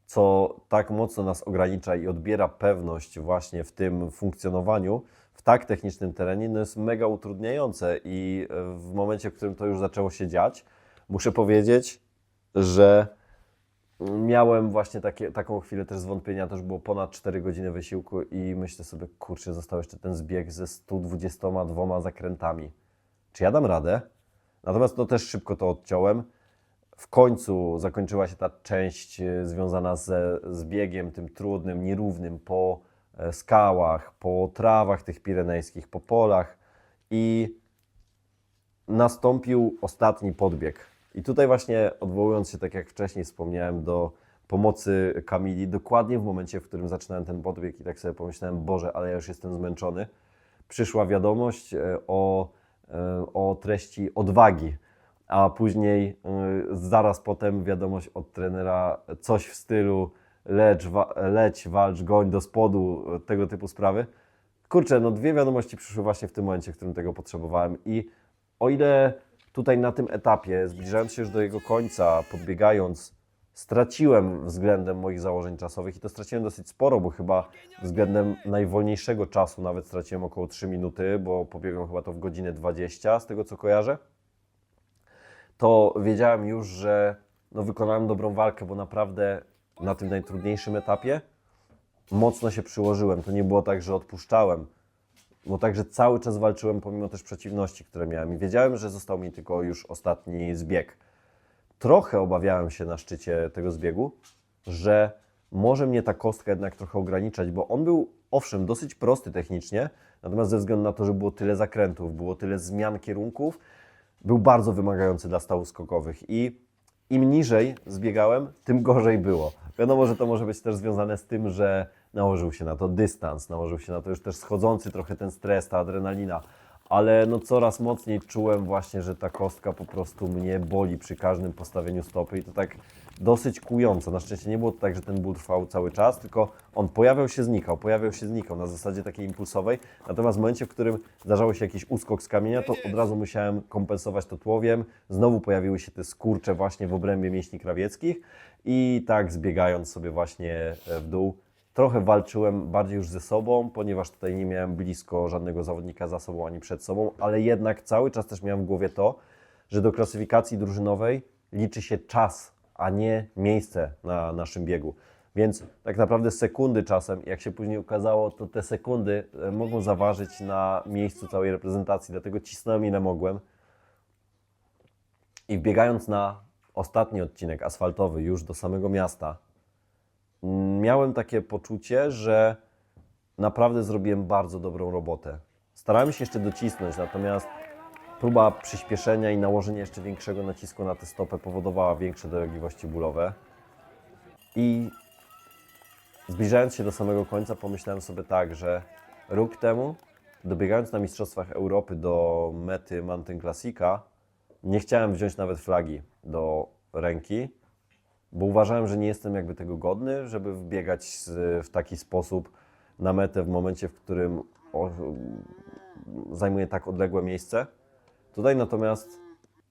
co tak mocno nas ogranicza i odbiera pewność właśnie w tym funkcjonowaniu, w tak technicznym terenie, no jest mega utrudniające i w momencie, w którym to już zaczęło się dziać, muszę powiedzieć, że miałem właśnie taką chwilę też zwątpienia, to już było ponad 4 godziny wysiłku i myślę sobie, kurczę, został jeszcze ten zbieg ze 122 zakrętami. Czy ja dam radę? Natomiast no też szybko to odciąłem. W końcu zakończyła się ta część związana z biegiem tym trudnym, nierównym po skałach, po trawach tych pirenejskich, po polach i nastąpił ostatni podbieg. I tutaj właśnie odwołując się, tak jak wcześniej wspomniałem, do pomocy Kamili, dokładnie w momencie, w którym zaczynałem ten podbieg i tak sobie pomyślałem, Boże, ale ja już jestem zmęczony, przyszła wiadomość o treści odwagi, a później zaraz potem wiadomość od trenera, coś w stylu leć, walcz, goń do spodu, tego typu sprawy. Kurczę, no 2 wiadomości przyszły właśnie w tym momencie, w którym tego potrzebowałem i o ile tutaj na tym etapie, zbliżając się już do jego końca, podbiegając, straciłem względem moich założeń czasowych i to straciłem dosyć sporo, bo chyba względem najwolniejszego czasu nawet straciłem około 3 minuty, bo pobiegłem chyba to w godzinę 20, z tego co kojarzę, to wiedziałem już, że no, wykonałem dobrą walkę, bo naprawdę na tym najtrudniejszym etapie mocno się przyłożyłem. To nie było tak, że odpuszczałem. Bo także cały czas walczyłem pomimo też przeciwności, które miałem i wiedziałem, że został mi tylko już ostatni zbieg. Trochę obawiałem się na szczycie tego zbiegu, że może mnie ta kostka jednak trochę ograniczać, bo on był owszem dosyć prosty technicznie, natomiast ze względu na to, że było tyle zakrętów, było tyle zmian kierunków, był bardzo wymagający dla stawów skokowych i im niżej zbiegałem, tym gorzej było. Wiadomo, że to może być też związane z tym, że nałożył się na to dystans, nałożył się na to już też schodzący trochę ten stres, ta adrenalina, ale no coraz mocniej czułem właśnie, że ta kostka po prostu mnie boli przy każdym postawieniu stopy i to tak dosyć kłująco. Na szczęście nie było to tak, że ten ból trwał cały czas, tylko on pojawiał się, znikał na zasadzie takiej impulsowej, natomiast w momencie, w którym zdarzało się jakiś uskok z kamienia, to od razu musiałem kompensować to tłowiem, znowu pojawiły się te skurcze właśnie w obrębie mięśni krawieckich i tak zbiegając sobie właśnie w dół, trochę walczyłem bardziej już ze sobą, ponieważ tutaj nie miałem blisko żadnego zawodnika za sobą ani przed sobą, ale jednak cały czas też miałem w głowie to, że do klasyfikacji drużynowej liczy się czas, a nie miejsce na naszym biegu. Więc tak naprawdę sekundy czasem, jak się później okazało, to te sekundy mogą zaważyć na miejscu całej reprezentacji, dlatego cisnąłem ile mogłem. I wbiegając na ostatni odcinek asfaltowy już do samego miasta, miałem takie poczucie, że naprawdę zrobiłem bardzo dobrą robotę. Starałem się jeszcze docisnąć, natomiast próba przyspieszenia i nałożenia jeszcze większego nacisku na tę stopę powodowała większe dolegliwości bólowe. I zbliżając się do samego końca, pomyślałem sobie tak, że rok temu, dobiegając na Mistrzostwach Europy do mety Mountain Classica, nie chciałem wziąć nawet flagi do ręki, bo uważałem, że nie jestem jakby tego godny, żeby wbiegać w taki sposób na metę w momencie, w którym zajmuję tak odległe miejsce. Tutaj natomiast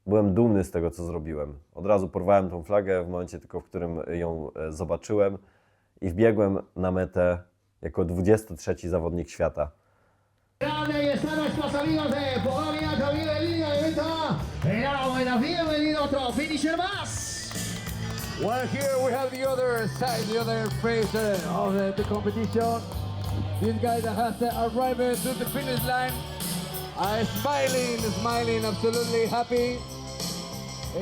byłem dumny z tego, co zrobiłem. Od razu porwałem tą flagę w momencie tylko, w którym ją zobaczyłem i wbiegłem na metę jako 23 zawodnik świata. Well, here we have the other side, the other face of the competition. This guy that has arrived to the finish line, smiling, absolutely happy.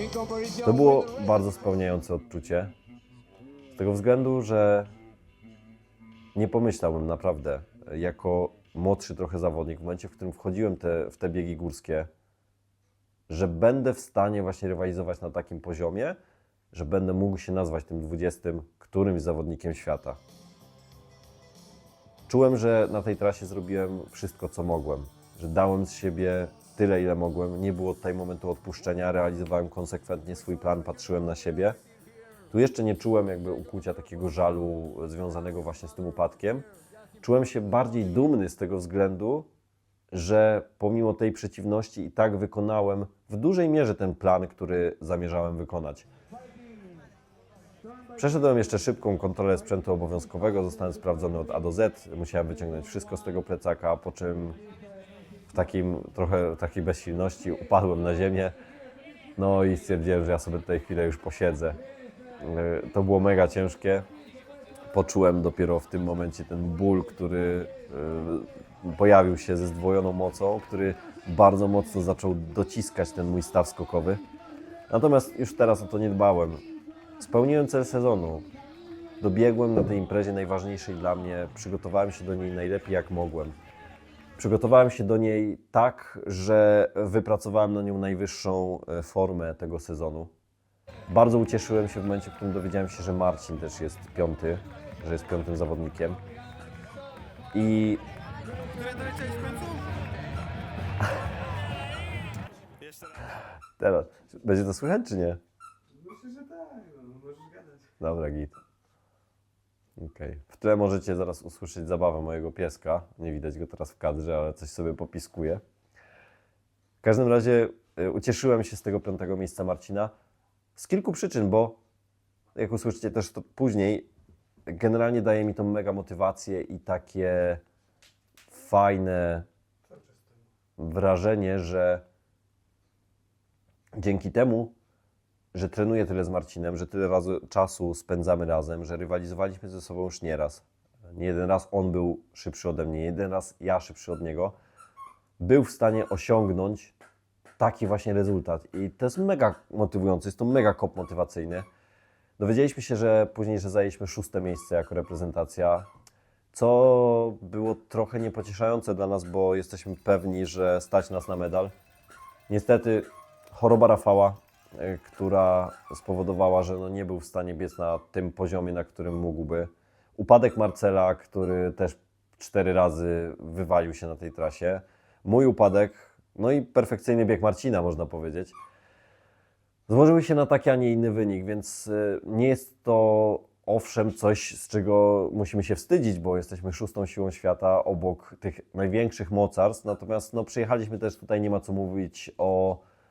In comparison To było bardzo spełniające odczucie. Z tego względu, że nie pomyślałem naprawdę, jako młodszy trochę zawodnik, w momencie, w którym wchodziłem w te biegi górskie, że będę w stanie właśnie rywalizować na takim poziomie, że będę mógł się nazwać tym 20 którymś zawodnikiem świata. Czułem, że na tej trasie zrobiłem wszystko, co mogłem, że dałem z siebie tyle, ile mogłem. Nie było tutaj momentu odpuszczenia, realizowałem konsekwentnie swój plan, patrzyłem na siebie. Tu jeszcze nie czułem jakby ukłucia takiego żalu związanego właśnie z tym upadkiem. Czułem się bardziej dumny z tego względu, że pomimo tej przeciwności i tak wykonałem w dużej mierze ten plan, który zamierzałem wykonać. Przeszedłem jeszcze szybką kontrolę sprzętu obowiązkowego, zostałem sprawdzony od A do Z, musiałem wyciągnąć wszystko z tego plecaka, po czym w takiej bezsilności upadłem na ziemię, no i stwierdziłem, że ja sobie tutaj chwilę już posiedzę. To było mega ciężkie. Poczułem dopiero w tym momencie ten ból, który pojawił się ze zdwojoną mocą, który bardzo mocno zaczął dociskać ten mój staw skokowy. Natomiast już teraz o to nie dbałem. Spełniłem cel sezonu. Dobiegłem na tej imprezie najważniejszej dla mnie, przygotowałem się do niej najlepiej jak mogłem. Przygotowałem się do niej tak, że wypracowałem na nią najwyższą formę tego sezonu. Bardzo ucieszyłem się w momencie, w którym dowiedziałem się, że Marcin też jest piąty, że jest piątym zawodnikiem. I teraz, będzie to słychać czy nie? Myślę, że tak, no, możesz gadać. Dobra, git. Okej. W tle możecie zaraz usłyszeć zabawę mojego pieska. Nie widać go teraz w kadrze, ale coś sobie popiskuje. W każdym razie ucieszyłem się z tego 5. miejsca Marcina z kilku przyczyn, bo jak usłyszycie też to później, generalnie daje mi to mega motywację i takie fajne wrażenie, że dzięki temu, że trenuję tyle z Marcinem, że tyle czasu spędzamy razem, że rywalizowaliśmy ze sobą już nieraz, nie jeden raz on był szybszy ode mnie, nie jeden raz ja szybszy od niego, był w stanie osiągnąć taki właśnie rezultat. I to jest mega motywujące, jest to mega kop motywacyjny. Dowiedzieliśmy się, że później, że zajęliśmy 6. miejsce jako reprezentacja, co było trochę niepocieszające dla nas, bo jesteśmy pewni, że stać nas na medal. Niestety choroba Rafała, która spowodowała, że no nie był w stanie biec na tym poziomie, na którym mógłby. Upadek Marcela, który też 4 razy wywalił się na tej trasie. Mój upadek, no i perfekcyjny bieg Marcina, można powiedzieć. Złożyły się na taki, a nie inny wynik, więc nie jest to owszem coś, z czego musimy się wstydzić, bo jesteśmy 6. siłą świata obok tych największych mocarstw, natomiast no, przyjechaliśmy też tutaj, nie ma co mówić,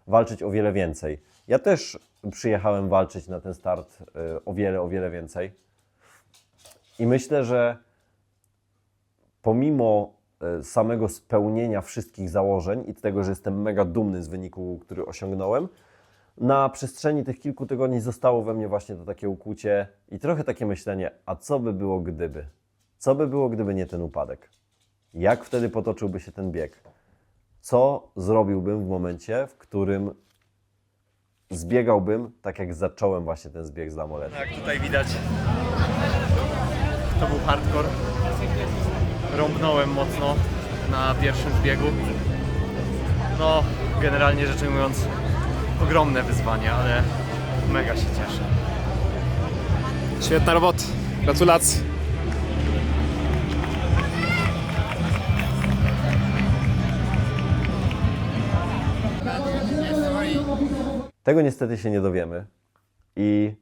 walczyć o wiele więcej. Ja też przyjechałem walczyć na ten start o wiele więcej i myślę, że pomimo samego spełnienia wszystkich założeń i tego, że jestem mega dumny z wyniku, który osiągnąłem, na przestrzeni tych kilku tygodni zostało we mnie właśnie to takie ukłucie i trochę takie myślenie, a co by było gdyby? Co by było, gdyby nie ten upadek? Jak wtedy potoczyłby się ten bieg? Co zrobiłbym w momencie, w którym zbiegałbym tak jak zacząłem właśnie ten zbieg z La Molette? Jak tutaj widać, to był hardcore. Rąbnąłem mocno na pierwszym zbiegu. No, generalnie rzecz ujmując, ogromne wyzwanie, ale mega się cieszę. Świetna robota. Gratulacje. Tego niestety się nie dowiemy i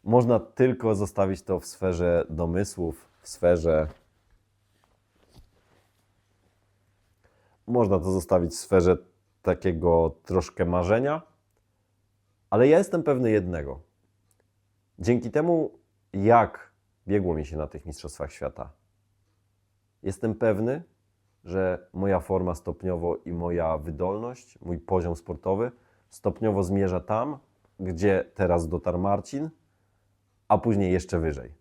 można tylko zostawić to w sferze domysłów, w sferze... Można to zostawić w sferze takiego troszkę marzenia, ale ja jestem pewny jednego. Dzięki temu, jak biegło mi się na tych Mistrzostwach Świata, jestem pewny, że moja forma stopniowo i moja wydolność, mój poziom sportowy stopniowo zmierza tam, gdzie teraz dotarł Marcin, a później jeszcze wyżej.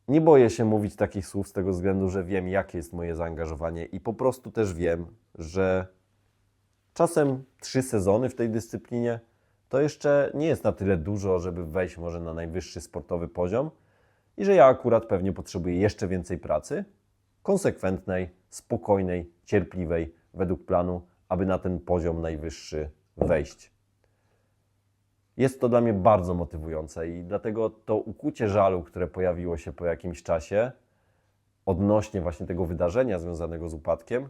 Nie boję się mówić takich słów z tego względu, że wiem, jakie jest moje zaangażowanie i po prostu też wiem, że czasem 3 sezony w tej dyscyplinie to jeszcze nie jest na tyle dużo, żeby wejść może na najwyższy sportowy poziom i że ja akurat pewnie potrzebuję jeszcze więcej pracy, konsekwentnej, spokojnej, cierpliwej, według planu, aby na ten poziom najwyższy wejść. Jest to dla mnie bardzo motywujące i dlatego to ukłucie żalu, które pojawiło się po jakimś czasie odnośnie właśnie tego wydarzenia związanego z upadkiem,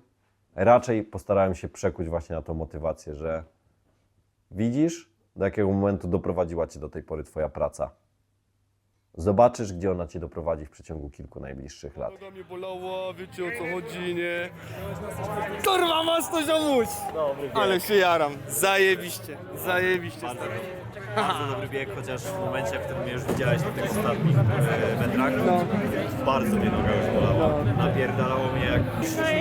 raczej postarałem się przekuć właśnie na tą motywację, że widzisz, do jakiego momentu doprowadziła Cię do tej pory Twoja praca. Zobaczysz, gdzie ona Cię doprowadzi w przeciągu kilku najbliższych lat. Noga mnie bolała, wiecie o co chodzi, nie? Kurwa, masz to ziomuś! Ale się jaram. Zajebiście, zajebiście. Bardzo dobry bieg, chociaż w momencie, w którym mnie już widziałeś na tych ostatnich metrach, bardzo mnie noga już bolała. Napierdalało mnie jak...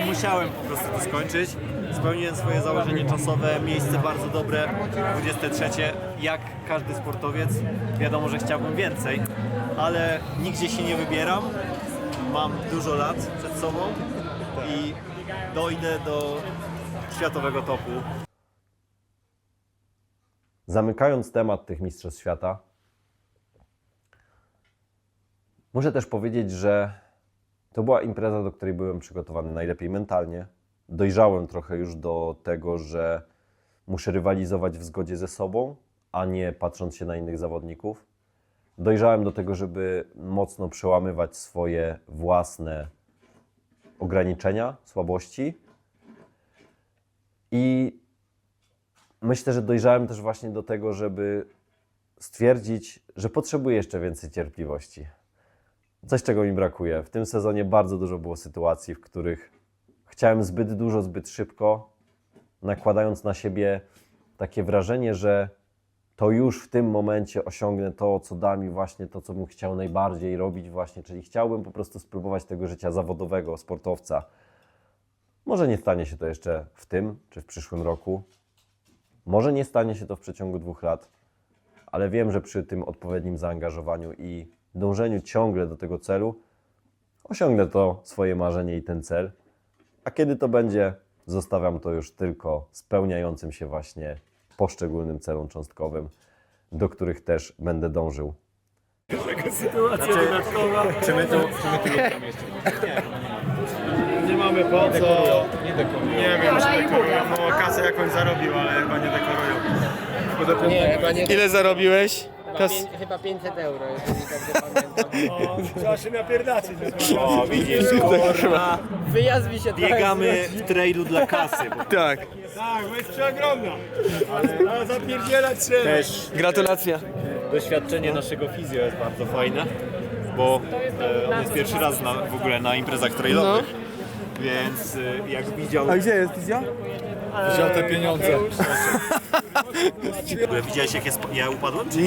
Musiałem po prostu to skończyć. Spełniłem swoje założenie czasowe, miejsce bardzo dobre, 23. Jak każdy sportowiec, wiadomo, że chciałbym więcej, ale nigdzie się nie wybieram. Mam dużo lat przed sobą i dojdę do światowego topu. Zamykając temat tych Mistrzostw Świata, muszę też powiedzieć, że to była impreza, do której byłem przygotowany najlepiej mentalnie. Dojrzałem trochę już do tego, że muszę rywalizować w zgodzie ze sobą, a nie patrząc się na innych zawodników. Dojrzałem do tego, żeby mocno przełamywać swoje własne ograniczenia, słabości i myślę, że dojrzałem też właśnie do tego, żeby stwierdzić, że potrzebuję jeszcze więcej cierpliwości. Coś, czego mi brakuje. W tym sezonie bardzo dużo było sytuacji, w których chciałem zbyt dużo, zbyt szybko, nakładając na siebie takie wrażenie, że to już w tym momencie osiągnę to, co da mi właśnie to, co bym chciał najbardziej robić właśnie, czyli chciałbym po prostu spróbować tego życia zawodowego, sportowca. Może nie stanie się to jeszcze w tym, czy w przyszłym roku. Może nie stanie się to w przeciągu 2 lat, ale wiem, że przy tym odpowiednim zaangażowaniu i dążeniu ciągle do tego celu osiągnę to swoje marzenie i ten cel. A kiedy to będzie, zostawiam to już tylko spełniającym się właśnie poszczególnym celom cząstkowym, do których też będę dążył. Sytuacja dodatkowa. Czy my tu nie mamy po co. Nie wiem, czy dekorują. No, kasę jakąś zarobił, ale chyba nie dekorują. Nie, chyba nie. Ile zarobiłeś? Chyba 500 euro, jeżeli dobrze pamiętam. Trzeba się napierdaczyć. O, widzisz, kurwa. Wyjazd mi się Biegamy w trailu dla kasy. Bo Tak. Tak, bo jest przeogromna. Ale zapierdzielać trzeba. też Gratulacja. doświadczenie naszego fizjo jest bardzo fajne, bo on jest pierwszy raz w ogóle na imprezach trailowych, więc jak widział... A gdzie jest Fizja? Wziął te pieniądze. W ogóle widziałeś jak ja upadłem? Czy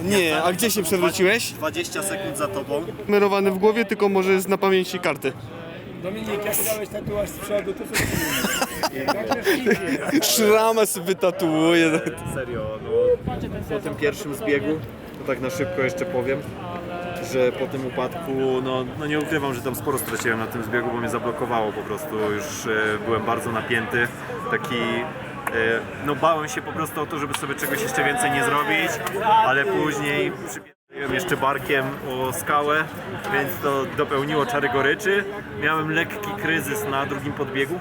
Nie. A gdzie się przewróciłeś? 20 sekund za tobą. Numerowany w głowie, tylko może jest na pamięci karty. Dominik, jak dałeś tatuaż z przodu, to co Szramę sobie tatuuje. Serio, no po tym pierwszym zbiegu, to tak na szybko jeszcze powiem, że po tym upadku, no nie ukrywam, że tam sporo straciłem na tym zbiegu, bo mnie zablokowało po prostu, już byłem bardzo napięty, taki, no bałem się po prostu o to, żeby sobie czegoś jeszcze więcej nie zrobić, ale później przybiegłem jeszcze barkiem o skałę, więc to dopełniło czary goryczy. Miałem lekki kryzys na drugim podbiegu,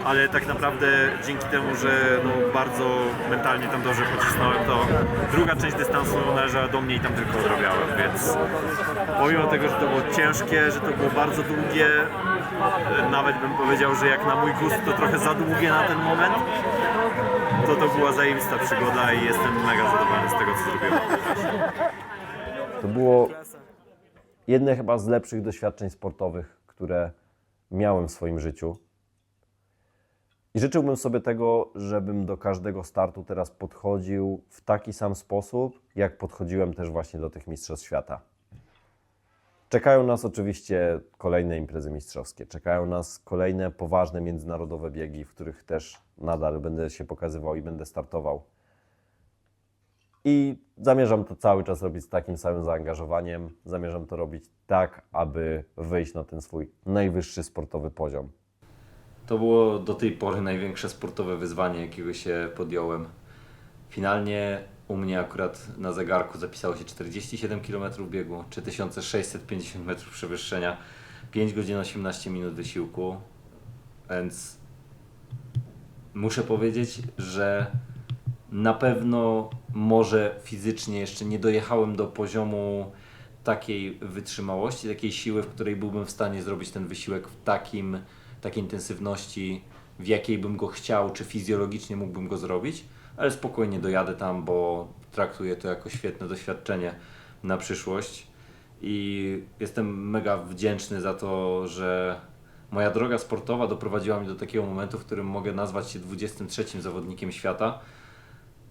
ale tak naprawdę dzięki temu, że no, bardzo mentalnie tam dobrze pocisnąłem, to druga część dystansu należała do mnie i tam tylko odrabiałem, więc pomimo tego, że to było ciężkie, że to było bardzo długie, nawet bym powiedział, że jak na mój gust to trochę za długie na ten moment, to była zajebista przygoda i jestem mega zadowolony z tego, co zrobiłem. To było jedne chyba z lepszych doświadczeń sportowych, które miałem w swoim życiu. I życzyłbym sobie tego, żebym do każdego startu teraz podchodził w taki sam sposób, jak podchodziłem też właśnie do tych Mistrzostw Świata. Czekają nas oczywiście kolejne imprezy mistrzowskie, czekają nas kolejne poważne międzynarodowe biegi, w których też nadal będę się pokazywał i będę startował. I zamierzam to cały czas robić z takim samym zaangażowaniem. Zamierzam to robić tak, aby wyjść na ten swój najwyższy sportowy poziom. To było do tej pory największe sportowe wyzwanie, jakiego się podjąłem. Finalnie u mnie akurat na zegarku zapisało się 47 km biegu, 3650 metrów przewyższenia, 5 godzin 18 minut wysiłku, więc muszę powiedzieć, że na pewno może fizycznie jeszcze nie dojechałem do poziomu takiej wytrzymałości, takiej siły, w której byłbym w stanie zrobić ten wysiłek w takiej intensywności, w jakiej bym go chciał, czy fizjologicznie mógłbym go zrobić, ale spokojnie dojadę tam, bo traktuję to jako świetne doświadczenie na przyszłość i jestem mega wdzięczny za to, że moja droga sportowa doprowadziła mnie do takiego momentu, w którym mogę nazwać się 23 zawodnikiem świata,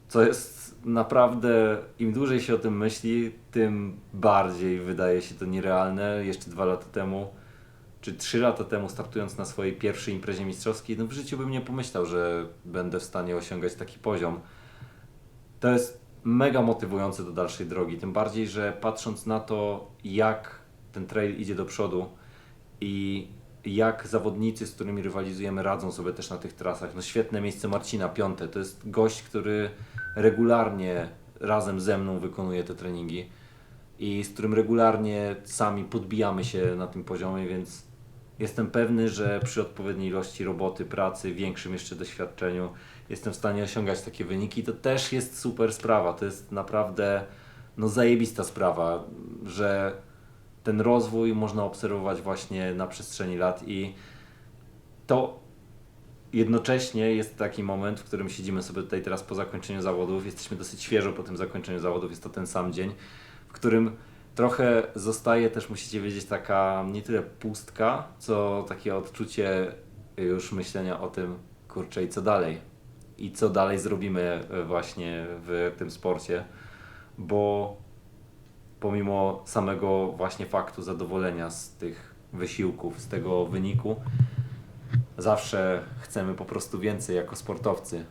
co jest naprawdę, im dłużej się o tym myśli, tym bardziej wydaje się to nierealne. Jeszcze 2 lata temu, czy 3 lata temu, startując na swojej pierwszej imprezie mistrzowskiej, no w życiu bym nie pomyślał, że będę w stanie osiągać taki poziom. To jest mega motywujące do dalszej drogi, tym bardziej, że patrząc na to, jak ten trail idzie do przodu i jak zawodnicy, z którymi rywalizujemy, radzą sobie też na tych trasach. No świetne miejsce Marcina, 5. To jest gość, który regularnie razem ze mną wykonuje te treningi i z którym regularnie sami podbijamy się na tym poziomie, więc jestem pewny, że przy odpowiedniej ilości roboty, pracy, większym jeszcze doświadczeniu jestem w stanie osiągać takie wyniki. To też jest super sprawa, to jest naprawdę zajebista sprawa, że ten rozwój można obserwować właśnie na przestrzeni lat i to jednocześnie jest taki moment, w którym siedzimy sobie tutaj teraz po zakończeniu zawodów, jesteśmy dosyć świeżo po tym zakończeniu zawodów, jest to ten sam dzień, w którym trochę zostaje też, musicie wiedzieć, taka nie tyle pustka, co takie odczucie już myślenia o tym, kurczę, i co dalej? I co dalej zrobimy właśnie w tym sporcie, bo pomimo samego właśnie faktu zadowolenia z tych wysiłków, z tego wyniku, zawsze chcemy po prostu więcej jako sportowcy.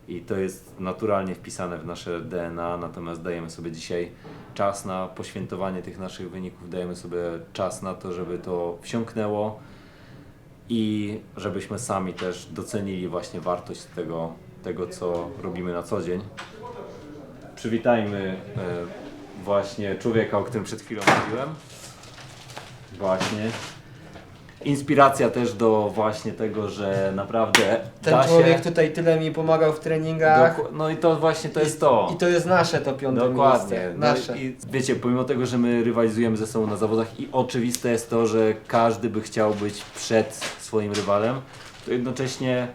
i to jest naturalnie wpisane w nasze DNA, natomiast dajemy sobie dzisiaj czas na poświętowanie tych naszych wyników, dajemy sobie czas na to, żeby to wsiąknęło i żebyśmy sami też docenili właśnie wartość tego co robimy na co dzień. Przywitajmy właśnie człowieka, o którym przed chwilą mówiłem. Właśnie. Inspiracja też do właśnie tego, że naprawdę Ten da człowiek się... tutaj tyle mi pomagał w treningach. No i to właśnie to jest to. I to jest nasze to 5. Dokładnie. miejsce. No Nasze. i wiecie, pomimo tego, że my rywalizujemy ze sobą na zawodach i oczywiste jest to, że każdy by chciał być przed swoim rywalem, to jednocześnie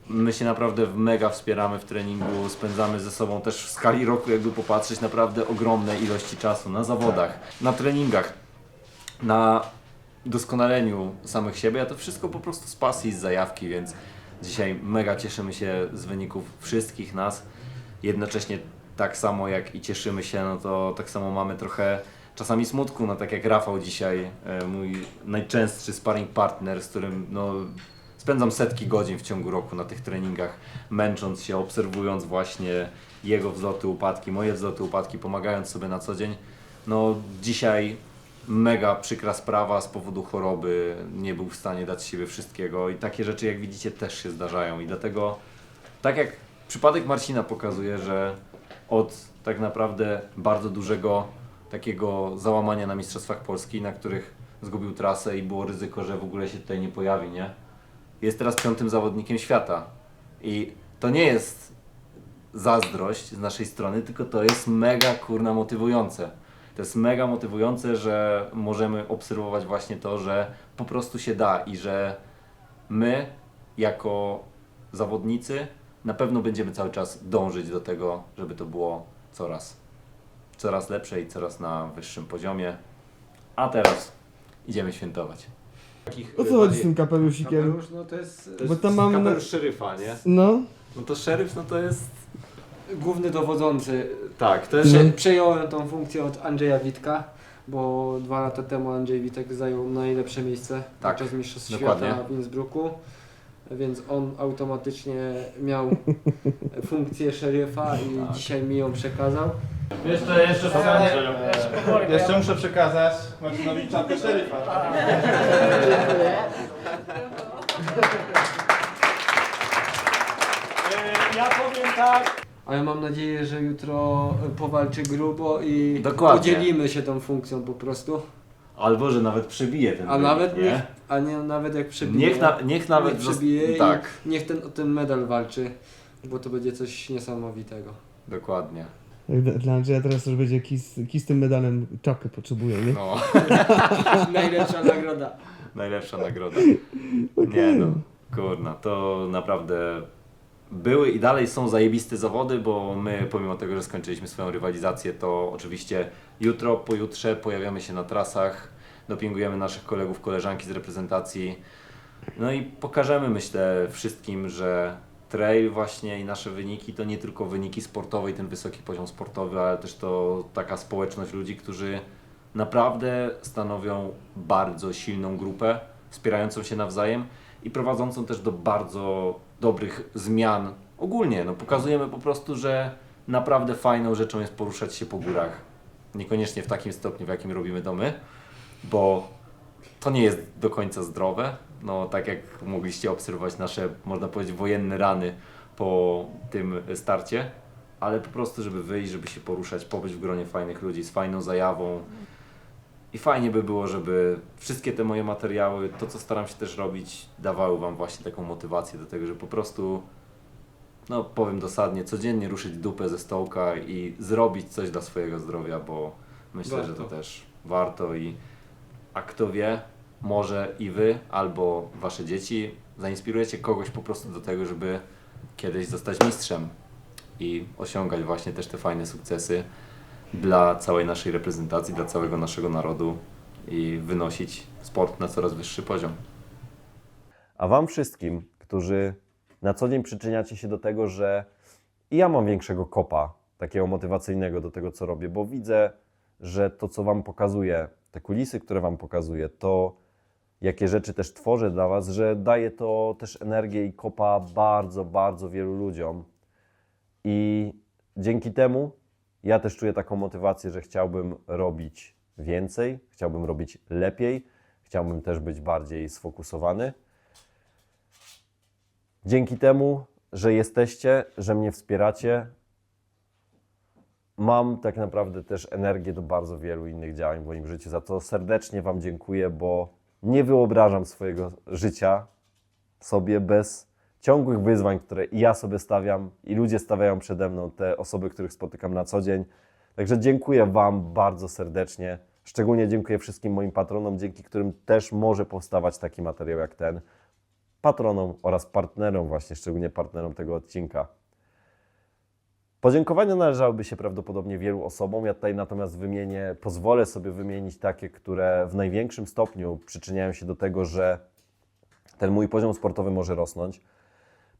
my się naprawdę mega wspieramy w treningu, spędzamy ze sobą też w skali roku, jakby popatrzeć, naprawdę ogromne ilości czasu na zawodach, na treningach, na doskonaleniu samych siebie, a to wszystko po prostu z pasji, z zajawki, więc dzisiaj mega cieszymy się z wyników wszystkich nas. Jednocześnie tak samo jak i cieszymy się, no to tak samo mamy trochę czasami smutku, no tak jak Rafał dzisiaj, mój najczęstszy sparring partner, z którym no, spędzam setki godzin w ciągu roku na tych treningach, męcząc się, obserwując właśnie jego wzloty, upadki, moje wzloty, upadki, pomagając sobie na co dzień. No dzisiaj mega przykra sprawa z powodu choroby, nie był w stanie dać z siebie wszystkiego i takie rzeczy, jak widzicie, też się zdarzają i dlatego, tak jak przypadek Marcina pokazuje, że od tak naprawdę bardzo dużego takiego załamania na Mistrzostwach Polski, na których zgubił trasę i było ryzyko, że w ogóle się tutaj nie pojawi, nie? Jest teraz 5. zawodnikiem świata i to nie jest zazdrość z naszej strony, tylko to jest mega kurna motywujące. To jest mega motywujące, że możemy obserwować właśnie to, że po prostu się da i że my jako zawodnicy na pewno będziemy cały czas dążyć do tego, żeby to było coraz lepsze i coraz na wyższym poziomie. A teraz idziemy świętować. O co chodzi z tym kapelusikiem? Kapelusz, no to jest Bo tam mamy... Kapelusz szeryfa, nie? No. No to szeryf, no to jest... główny dowodzący. Tak, to jest... Przejąłem tą funkcję od Andrzeja Witka, bo 2 lata temu Andrzej Witek zajął najlepsze miejsce podczas Mistrzostw Świata w Innsbrucku, więc on automatycznie miał funkcję szeryfa i dzisiaj mi ją przekazał. Jeszcze muszę przekazać Marcinowi czapkę szeryfa. Ja powiem tak. Ale mam nadzieję, że jutro powalczy grubo i Dokładnie. podzielimy się tą funkcją po prostu. Albo, że nawet przebije ten A wynik, nawet nie? nawet jak przebije. Niech nawet przebije tak. i niech o ten medal walczy, bo to będzie coś niesamowitego. Dokładnie. Dla Andrzeja teraz już będzie kij z tym medalem czapkę potrzebuje, nie? No. Najlepsza nagroda. Najlepsza nagroda. Nie no, kurna, to naprawdę były i dalej są zajebiste zawody, bo my pomimo tego, że skończyliśmy swoją rywalizację, to oczywiście jutro, pojutrze pojawiamy się na trasach, dopingujemy naszych kolegów, koleżanki z reprezentacji, no i pokażemy, myślę, wszystkim, że trail właśnie i nasze wyniki to nie tylko wyniki sportowe i ten wysoki poziom sportowy, ale też to taka społeczność ludzi, którzy naprawdę stanowią bardzo silną grupę, wspierającą się nawzajem i prowadzącą też do bardzo dobrych zmian ogólnie. No, pokazujemy po prostu, że naprawdę fajną rzeczą jest poruszać się po górach. Niekoniecznie w takim stopniu, w jakim robimy to my, bo to nie jest do końca zdrowe. No, tak jak mogliście obserwować nasze, można powiedzieć, wojenne rany po tym starcie, ale po prostu, żeby wyjść, żeby się poruszać, pobyć w gronie fajnych ludzi z fajną zajawą. I fajnie by było, żeby wszystkie te moje materiały, to co staram się też robić, dawały Wam właśnie taką motywację do tego, że po prostu, no powiem dosadnie, codziennie ruszyć dupę ze stołka i zrobić coś dla swojego zdrowia, bo myślę, że to też warto a kto wie, może i Wy albo Wasze dzieci zainspirujecie kogoś po prostu do tego, żeby kiedyś zostać mistrzem i osiągać właśnie też te fajne sukcesy dla całej naszej reprezentacji, dla całego naszego narodu i wynosić sport na coraz wyższy poziom. A Wam wszystkim, którzy na co dzień przyczyniacie się do tego, że i ja mam większego kopa, takiego motywacyjnego do tego, co robię, bo widzę, że to, co Wam pokazuję, te kulisy, które Wam pokazuję, to jakie rzeczy też tworzę dla Was, że daje to też energię i kopa bardzo, bardzo wielu ludziom. I dzięki temu ja też czuję taką motywację, że chciałbym robić więcej, chciałbym robić lepiej, chciałbym też być bardziej sfokusowany. Dzięki temu, że jesteście, że mnie wspieracie, mam tak naprawdę też energię do bardzo wielu innych działań w moim życiu. Za to serdecznie Wam dziękuję, bo nie wyobrażam swojego życia sobie bez ciągłych wyzwań, które i ja sobie stawiam, i ludzie stawiają przede mną, te osoby, których spotykam na co dzień. Także dziękuję Wam bardzo serdecznie. Szczególnie dziękuję wszystkim moim patronom, dzięki którym też może powstawać taki materiał jak ten. Patronom oraz partnerom właśnie, szczególnie partnerom tego odcinka. Podziękowania należałyby się prawdopodobnie wielu osobom. Ja tutaj natomiast pozwolę sobie wymienić takie, które w największym stopniu przyczyniają się do tego, że ten mój poziom sportowy może rosnąć.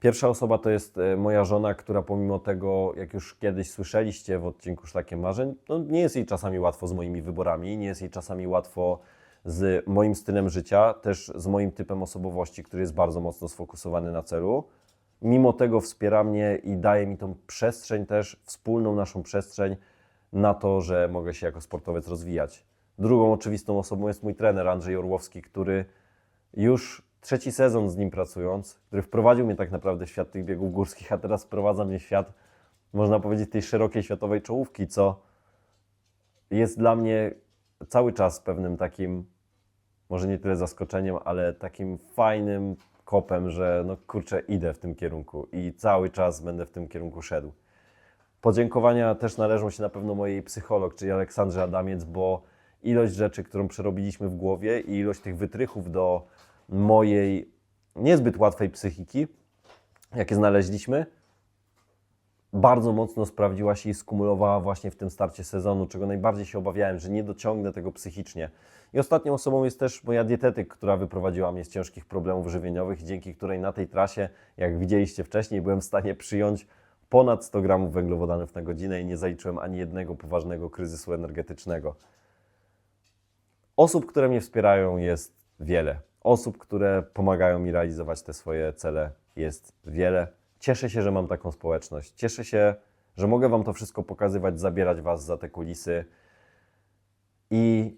Pierwsza osoba to jest moja żona, która pomimo tego, jak już kiedyś słyszeliście w odcinku Szlakiem Marzeń, no nie jest jej czasami łatwo z moimi wyborami, nie jest jej czasami łatwo z moim stylem życia, też z moim typem osobowości, który jest bardzo mocno sfokusowany na celu. Mimo tego wspiera mnie i daje mi tą przestrzeń też, wspólną naszą przestrzeń na to, że mogę się jako sportowiec rozwijać. Drugą oczywistą osobą jest mój trener Andrzej Orłowski, który już 3. sezon z nim pracując, który wprowadził mnie tak naprawdę w świat tych biegów górskich, a teraz wprowadza mnie w świat, można powiedzieć, tej szerokiej światowej czołówki, co jest dla mnie cały czas pewnym takim, może nie tyle zaskoczeniem, ale takim fajnym kopem, że no kurczę, idę w tym kierunku i cały czas będę w tym kierunku szedł. Podziękowania też należą się na pewno mojej psycholog, czyli Aleksandrze Adamiec, bo ilość rzeczy, którą przerobiliśmy w głowie i ilość tych wytrychów do mojej niezbyt łatwej psychiki, jakie znaleźliśmy, bardzo mocno sprawdziła się i skumulowała właśnie w tym starcie sezonu, czego najbardziej się obawiałem, że nie dociągnę tego psychicznie. I ostatnią osobą jest też moja dietetyk, która wyprowadziła mnie z ciężkich problemów żywieniowych, dzięki której na tej trasie, jak widzieliście wcześniej, byłem w stanie przyjąć ponad 100 gramów węglowodanów na godzinę i nie zaliczyłem ani jednego poważnego kryzysu energetycznego. Osób, które mnie wspierają, jest wiele. Osób, które pomagają mi realizować te swoje cele, jest wiele. Cieszę się, że mam taką społeczność. Cieszę się, że mogę Wam to wszystko pokazywać, zabierać Was za te kulisy. I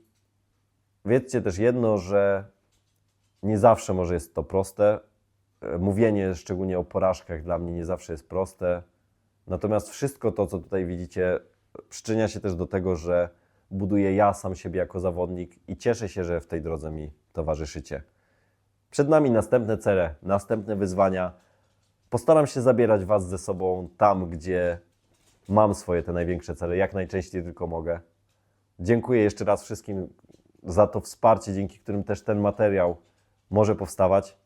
wiedzcie też jedno, że nie zawsze może jest to proste. Mówienie szczególnie o porażkach dla mnie nie zawsze jest proste. Natomiast wszystko to, co tutaj widzicie, przyczynia się też do tego, że buduję ja sam siebie jako zawodnik i cieszę się, że w tej drodze mi towarzyszycie. Przed nami następne cele, następne wyzwania. Postaram się zabierać Was ze sobą tam, gdzie mam swoje te największe cele, jak najczęściej tylko mogę. Dziękuję jeszcze raz wszystkim za to wsparcie, dzięki którym też ten materiał może powstawać.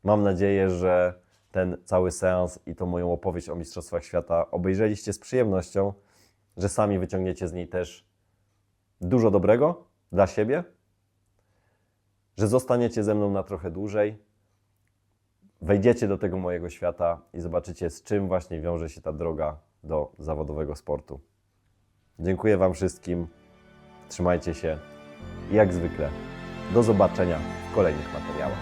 Mam nadzieję, że ten cały seans i tą moją opowieść o Mistrzostwach Świata obejrzeliście z przyjemnością, że sami wyciągniecie z niej też dużo dobrego dla siebie, że zostaniecie ze mną na trochę dłużej, wejdziecie do tego mojego świata i zobaczycie, z czym właśnie wiąże się ta droga do zawodowego sportu. Dziękuję Wam wszystkim, trzymajcie się i jak zwykle do zobaczenia w kolejnych materiałach.